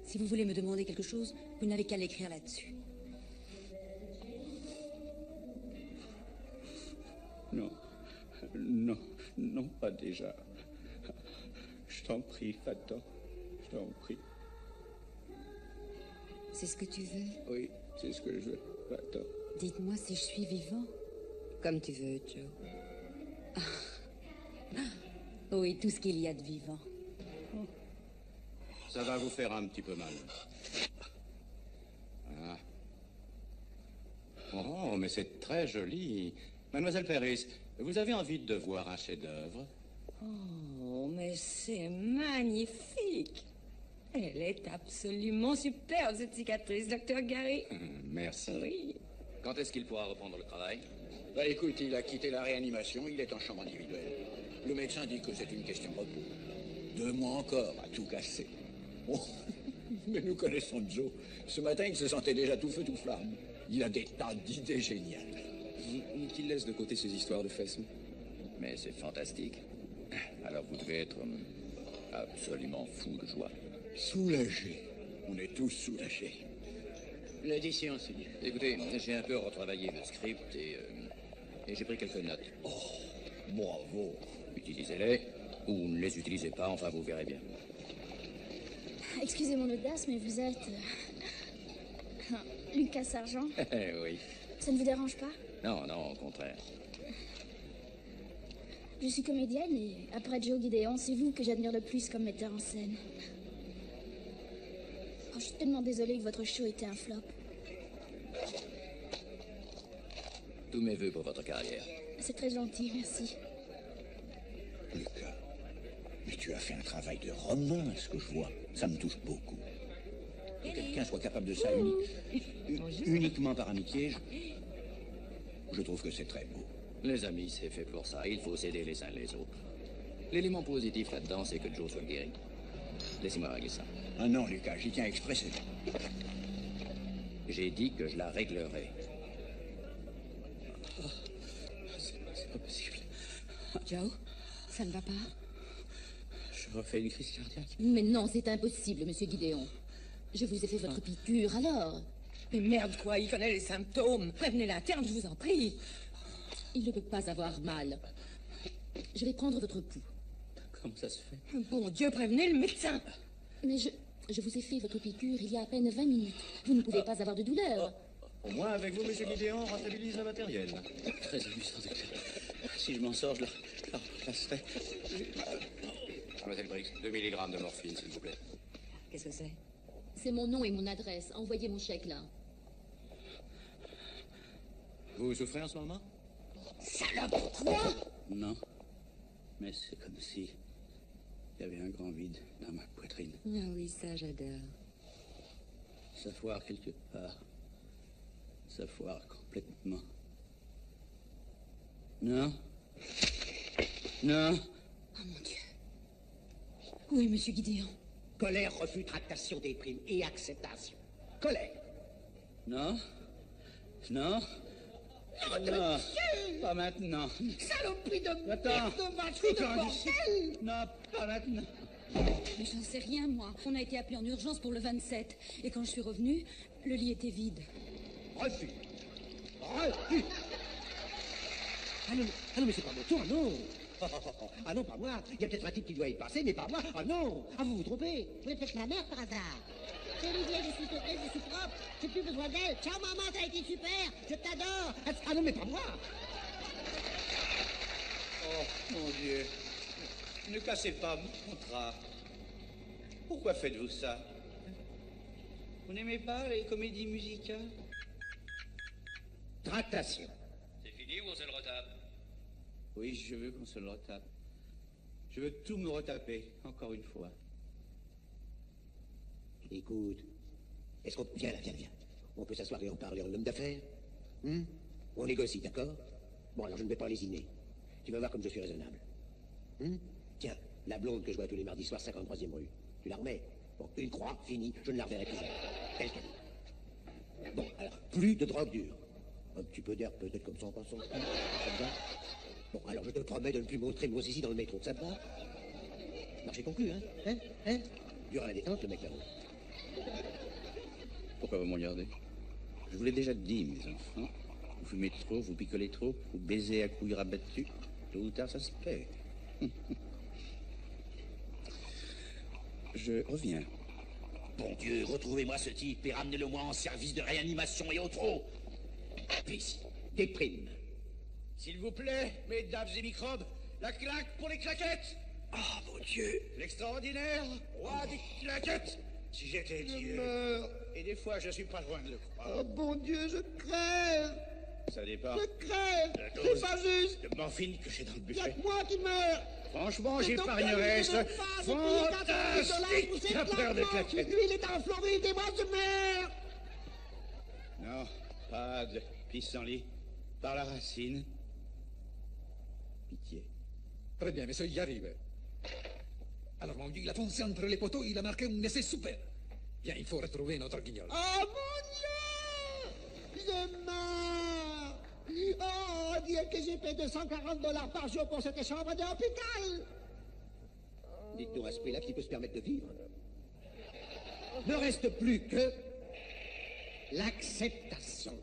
Si vous voulez me demander quelque chose, vous n'avez qu'à l'écrire là-dessus. Non, non, non, pas déjà. Je t'en prie, va-t'en. Je t'en prie. C'est ce que tu veux? Oui, c'est ce que je veux. Va-t'en. Dites-moi si je suis vivant. Comme tu veux, Joe. Oui, tout ce qu'il y a de vivant. Ça va vous faire un petit peu mal. Ah. Oh, mais c'est très joli. Mademoiselle Paris, vous avez envie de voir un chef-d'œuvre? Oh, mais c'est magnifique. Elle est absolument superbe, cette cicatrice, docteur Gary. Merci. Oui. Quand est-ce qu'il pourra reprendre le travail? Bah écoute, il a quitté la réanimation, il est en chambre individuelle. Le médecin dit que c'est une question de repos. 2 mois encore à tout casser. Oh, mais nous connaissons Joe. Ce matin, il se sentait déjà tout feu, tout flamme. Il a des tas d'idées géniales. Qu'il laisse de côté ces histoires de fesses. Mais c'est fantastique. Alors vous devez être absolument fou de joie. Soulagé. On est tous soulagés. L'édition, c'est bien. Écoutez, j'ai un peu retravaillé le script et j'ai pris quelques notes. Oh, bravo. Utilisez-les ou ne les utilisez pas, enfin vous verrez bien. Excusez mon audace, mais vous êtes... Lucas Sargent. Oui. Ça ne vous dérange pas? Non, non, au contraire. Je suis comédienne et après Joe Gideon, c'est vous que j'admire le plus comme metteur en scène. Oh, je suis tellement désolée que votre show était un flop. Tous mes vœux pour votre carrière. C'est très gentil, merci. Lucas, mais tu as fait un travail de roman, ce que je vois. Ça me touche beaucoup. Que quelqu'un soit capable de ça uniquement par amitié, je trouve que c'est très beau. Les amis, c'est fait pour ça. Il faut s'aider les uns les autres. L'élément positif là-dedans, c'est que Joe soit guéri. Laissez-moi régler ça. Ah non, Lucas, j'y tiens expressément. J'ai dit que je la réglerai. C'est pas possible. Joe, ça ne va pas? Je refais une crise cardiaque. Mais non, c'est impossible, monsieur Gideon. Je vous ai fait votre piqûre, alors. Mais merde, quoi, il connaît les symptômes. Prévenez l'interne, je vous en prie. Il ne peut pas avoir mal. Je vais prendre votre pouls. Comment ça se fait? Bon Dieu, prévenez le médecin. Mais je vous ai fait votre piqûre il y a à peine 20 minutes. Vous ne pouvez pas avoir de douleur. Au moins, avec vous, monsieur Gideon, on rentabilise le matériel. Très amusant, docteur. Si je m'en sors, je la replacerai. Mademoiselle Briggs, 2 mg de morphine, s'il vous plaît. Qu'est-ce que c'est? C'est mon nom et mon adresse. Envoyez mon chèque là. Vous souffrez en ce moment? Salope, quoi? Non. Mais c'est comme si il y avait un grand vide dans ma poitrine. Ah oui, ça, j'adore. Ça foire quelque part. Ça foire complètement. Non. Non. Oh mon Dieu. Oui, monsieur Gideon. Colère, refus, tractation des primes et acceptation. Colère. Non. Non. Non. Pas maintenant. Saloperie de Attends. merde, de vache, de bordel. Non, pas maintenant. Mais j'en sais rien, moi. On a été appelé en urgence pour le 27. Et quand je suis revenue, le lit était vide. Refus. Refus. Ah non, mais c'est pas mon tour, non. Ah non, pas moi. Il y a peut-être un type qui doit y passer, mais pas moi. Ah non. Ah, vous vous trompez. Vous êtes peut-être ma mère par hasard. C'est Olivier, je suis hôtesse, je suis propre. J'ai plus besoin d'elle. Ciao maman, t'as été super. Je t'adore. Ah non, mais pas moi. Oh, mon Dieu. Ne cassez pas mon contrat. Pourquoi faites-vous ça? Vous n'aimez pas les comédies musicales? Tractation. C'est fini ou on se le retape? Oui, je veux qu'on se le retape. Je veux tout me retaper, encore une fois. Écoute, est-ce qu'on... Viens là, viens. On peut s'asseoir et en parler en homme d'affaires? On négocie, d'accord? Bon, alors je ne vais pas lésiner. Tu vas voir comme je suis raisonnable. Tiens, la blonde que je vois tous les mardis soirs, 53e rue. Tu la remets? Bon, une croix, fini, je ne la reverrai plus jamais. Telle qu'elle est. Bon, alors, plus de drogue dure. Un petit peu d'air peut-être comme ça en passant. Ça te va? Bon, alors je te promets de ne plus montrer moi ici dans le métro, ça te va? Marché conclu, hein? Dur à la détente, le mec là-haut. Pourquoi vous me regardez? Je vous l'ai déjà dit, mes enfants. Vous fumez trop, vous picolez trop, vous baisez à couilles rabattues. Tôt ou tard, ça se paie. Je reviens. Bon Dieu, retrouvez-moi ce type et ramenez-le-moi en service de réanimation et au trot. Ici, des primes. S'il vous plaît, mesdames et microbes, la claque pour les claquettes. Ah, mon Dieu. L'extraordinaire roi des claquettes. Si j'étais Dieu. Et des fois, je suis pas loin de le croire. Oh, bon Dieu, je crève. Ça dépend. Je crève. C'est pas juste. De morphine que j'ai dans le Il y a buffet. que moi qui meurs. Franchement, Le docteur j'épargnerais me ce donne pas depuis 80 $ pour fantastique cette tapeur de plante. claquettes. Lui, il est en Floride et moi, je meurs. Non, pas de pissenlit. Par la racine. Pitié. Très bien, monsieur y arrive. Alors, mon Dieu, il a foncé entre les poteaux, il a marqué un essai super. Bien, il faut retrouver notre guignol. Oh mon Dieu! Je meurs! Oh, dire que j'ai payé 240 $ par jour pour cette chambre d'hôpital! Dites-nous à ce prix-là qui peut se permettre de vivre. Ne reste plus que l'acceptation.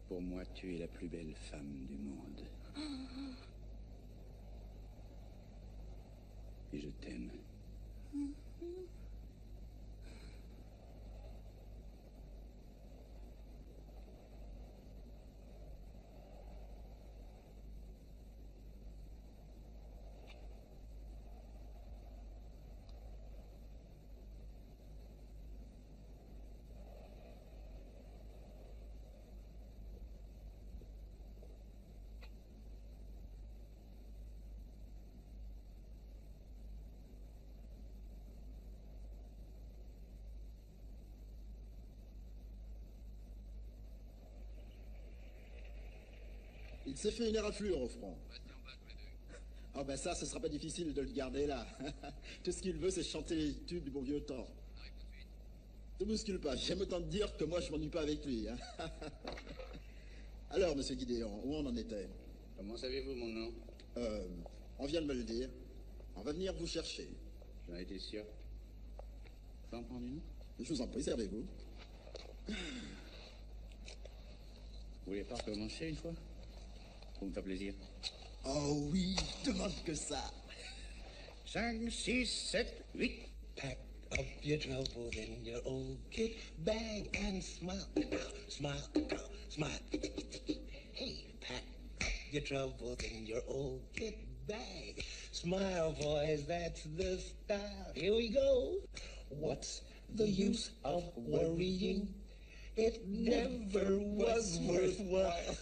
Pour moi, tu es la plus belle femme du monde. Et je t'aime. Il s'est fait une éraflure au front. Ah ben ça, ce sera pas difficile de le garder là. Tout ce qu'il veut, c'est chanter les tubes du bon vieux temps. Ne bouscule pas, j'aime autant te dire que moi je m'ennuie pas avec lui. Hein. Alors, monsieur Guidéon, où on en était? Comment savez-vous mon nom? On vient de me le dire. On va venir vous chercher. J'en étais sûr. Pas en prendre une? Je vous en prie, servez-vous. Vous voulez pas recommencer une fois? Pour me faire plaisir. Oh oui, demande que ça. 5, 6, 7, 8. Pack up your troubles in your old kit bag and smile, smile, smile. Hey, pack up your troubles in your old kit bag. Smile, boys, that's the style. Here we go. What's the use of worrying? It never was worthwhile.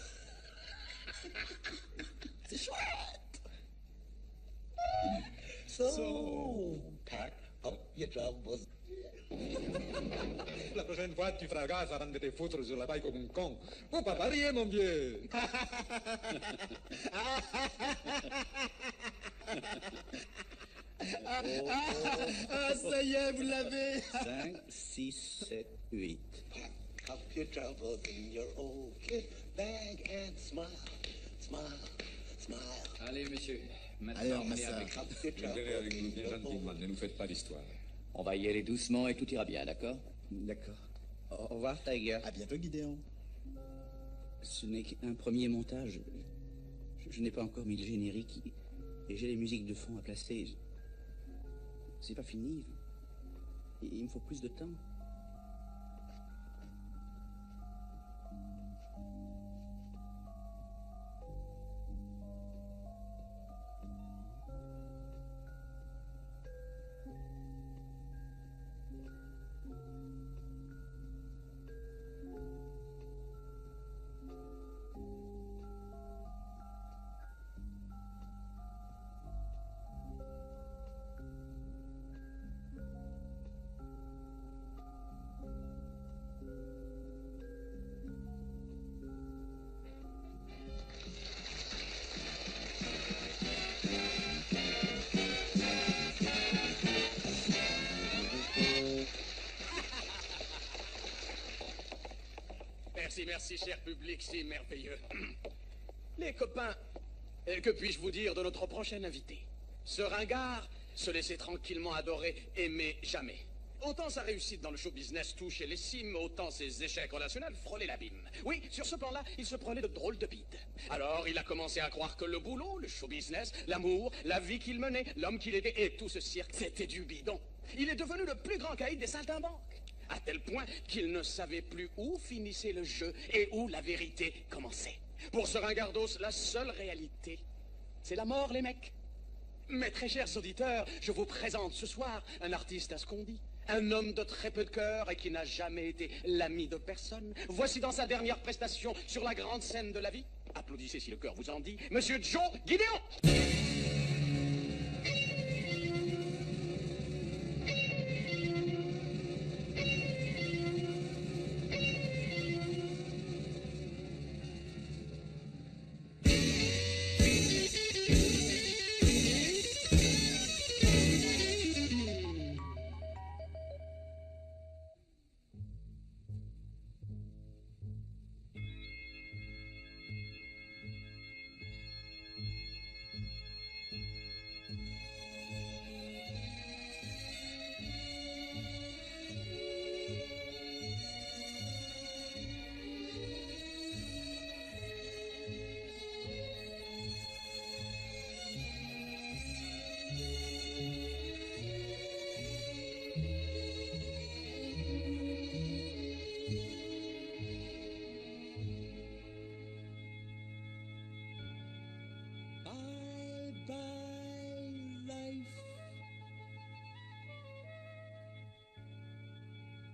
C'est chouette. So, pack up your troubles. La prochaine fois, tu feras gaffe avant de te foutre sur la paille comme un con. Faut pas parier, mon vieux. Ah, ça y est, vous l'avez. 5, 6, 7, 8. Pack up your troubles in your old kit bag and smile, smile, smile. Allez, monsieur. Alors, Maintenant, massa. avec... Venez avec nous bien gentiment, ne nous faites pas d'histoire. On va y aller doucement et tout ira bien, d'accord? D'accord. Au revoir, Tiger. À bientôt, Guidéon. Ce n'est qu'un premier montage. Je n'ai pas encore mis le générique et j'ai les musiques de fond à placer. C'est pas fini. Il me faut plus de temps. Merci, cher public, si merveilleux. Les copains, que puis-je vous dire de notre prochain invité? Ce ringard se laissait tranquillement adorer, aimer jamais. Autant sa réussite dans le show business touchait les cimes, autant ses échecs relationnels frôlaient l'abîme. Oui, sur ce plan-là, il se prenait de drôles de bides. Alors, il a commencé à croire que le boulot, le show business, l'amour, la vie qu'il menait, l'homme qu'il était, et tout ce cirque, c'était du bidon. Il est devenu le plus grand caïd des saltimbanques. à tel point qu'il ne savait plus où finissait le jeu et où la vérité commençait. Pour ce ringardos, la seule réalité, c'est la mort, les mecs. Mes très chers auditeurs, je vous présente ce soir un artiste à ce qu'on dit. Un homme de très peu de cœur et qui n'a jamais été l'ami de personne. Voici dans sa dernière prestation sur la grande scène de la vie. Applaudissez si le cœur vous en dit. Monsieur Joe Gideon.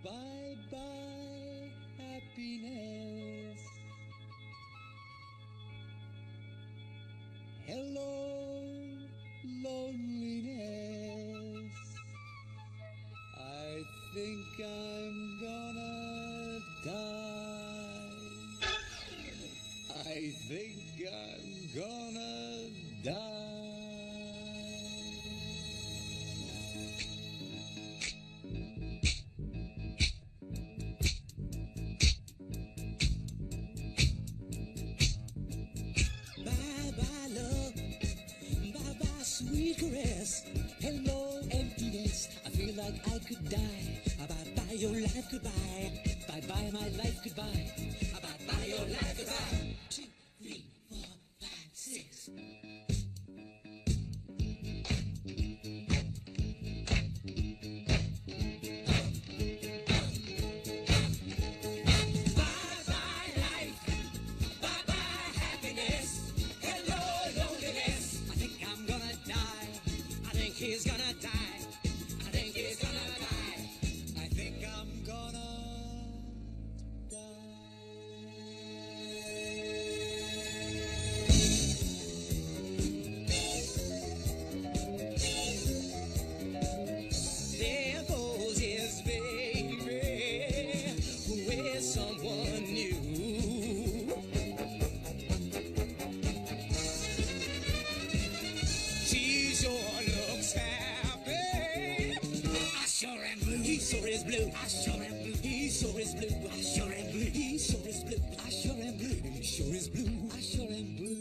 Bye-bye, happiness. Hello, loneliness. I think I'm gonna die. I think I'm gonna die. Sweet caress, hello emptiness. I feel like I could die. Bye-bye your life goodbye. Bye-bye my life goodbye. Bye-bye your life goodbye. 2, 3, 4, 5, 6. He's gonna die. I think he's gonna die. I think I'm gonna die. There goes his baby with someone new. She sure looks happy. I sure am blue. He sure is blue. I sure am blue. He sure is blue. I sure am blue. He sure is blue. I sure am blue. He sure is blue. I sure am blue.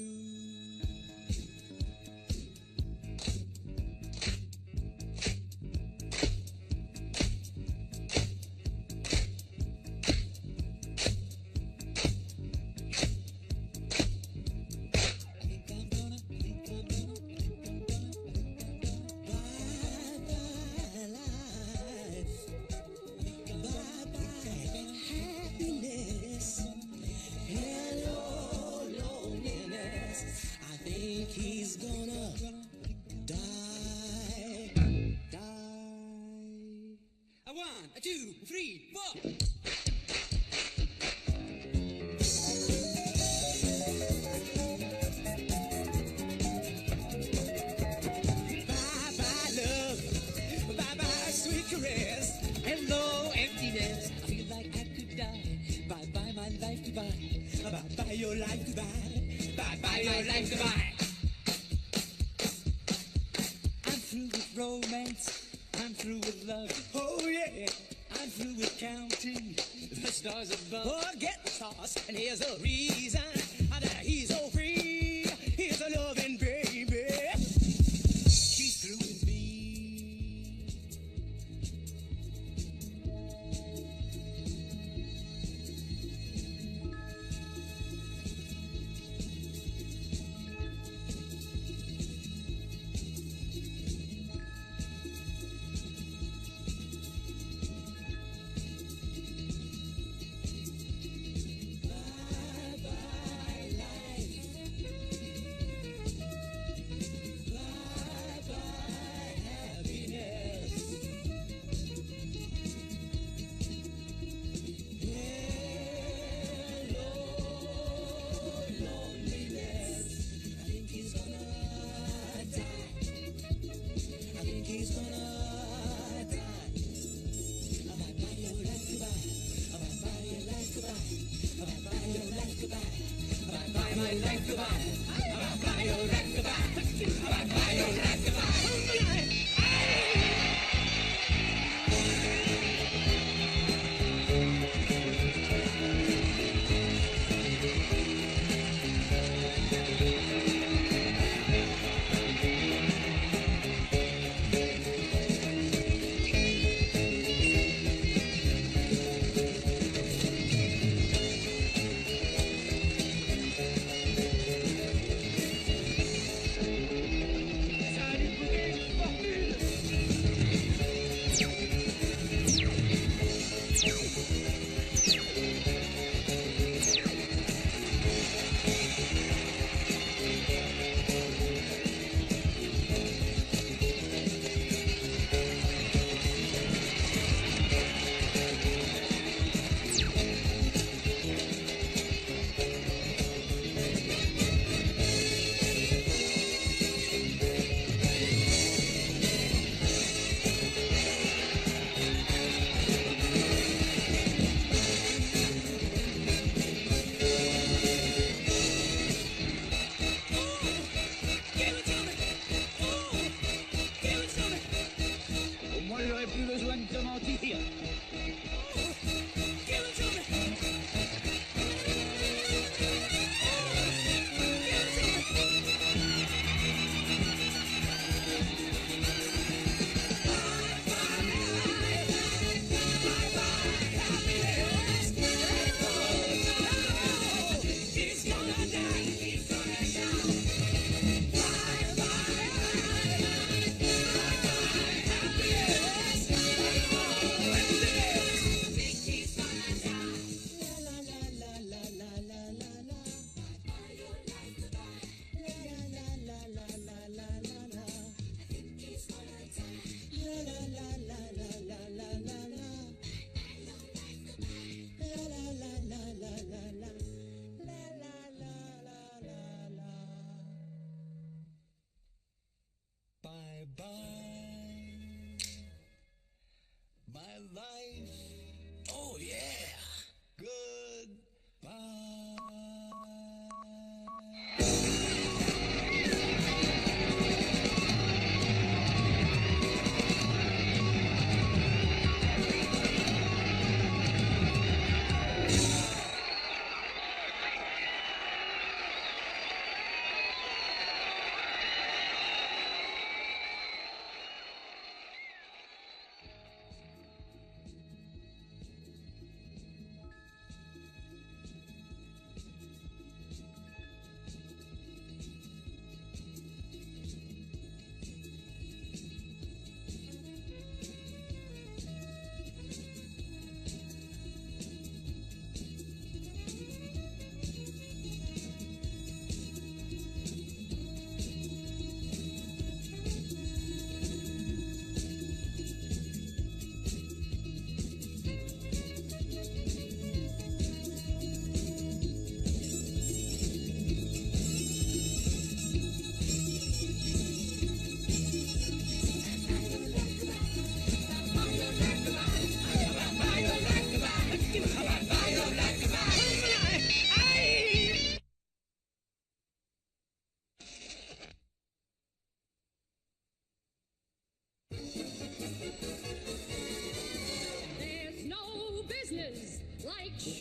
He's gonna die. A 1, a 2, 3, 4. Bye-bye love, bye-bye sweet caress. Hello emptiness, I feel like I could die. Bye-bye my life goodbye. Bye-bye your life goodbye. Bye-bye your life goodbye. Through with romance, I'm through with love. Oh yeah, I'm through with counting the stars above. Forget the stars, and here's the reason that he's so free. Here's a loving baby. She's through with me.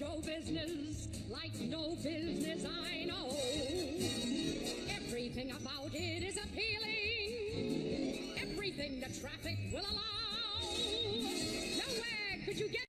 show business like no business I know. Everything about it is appealing. Everything the traffic will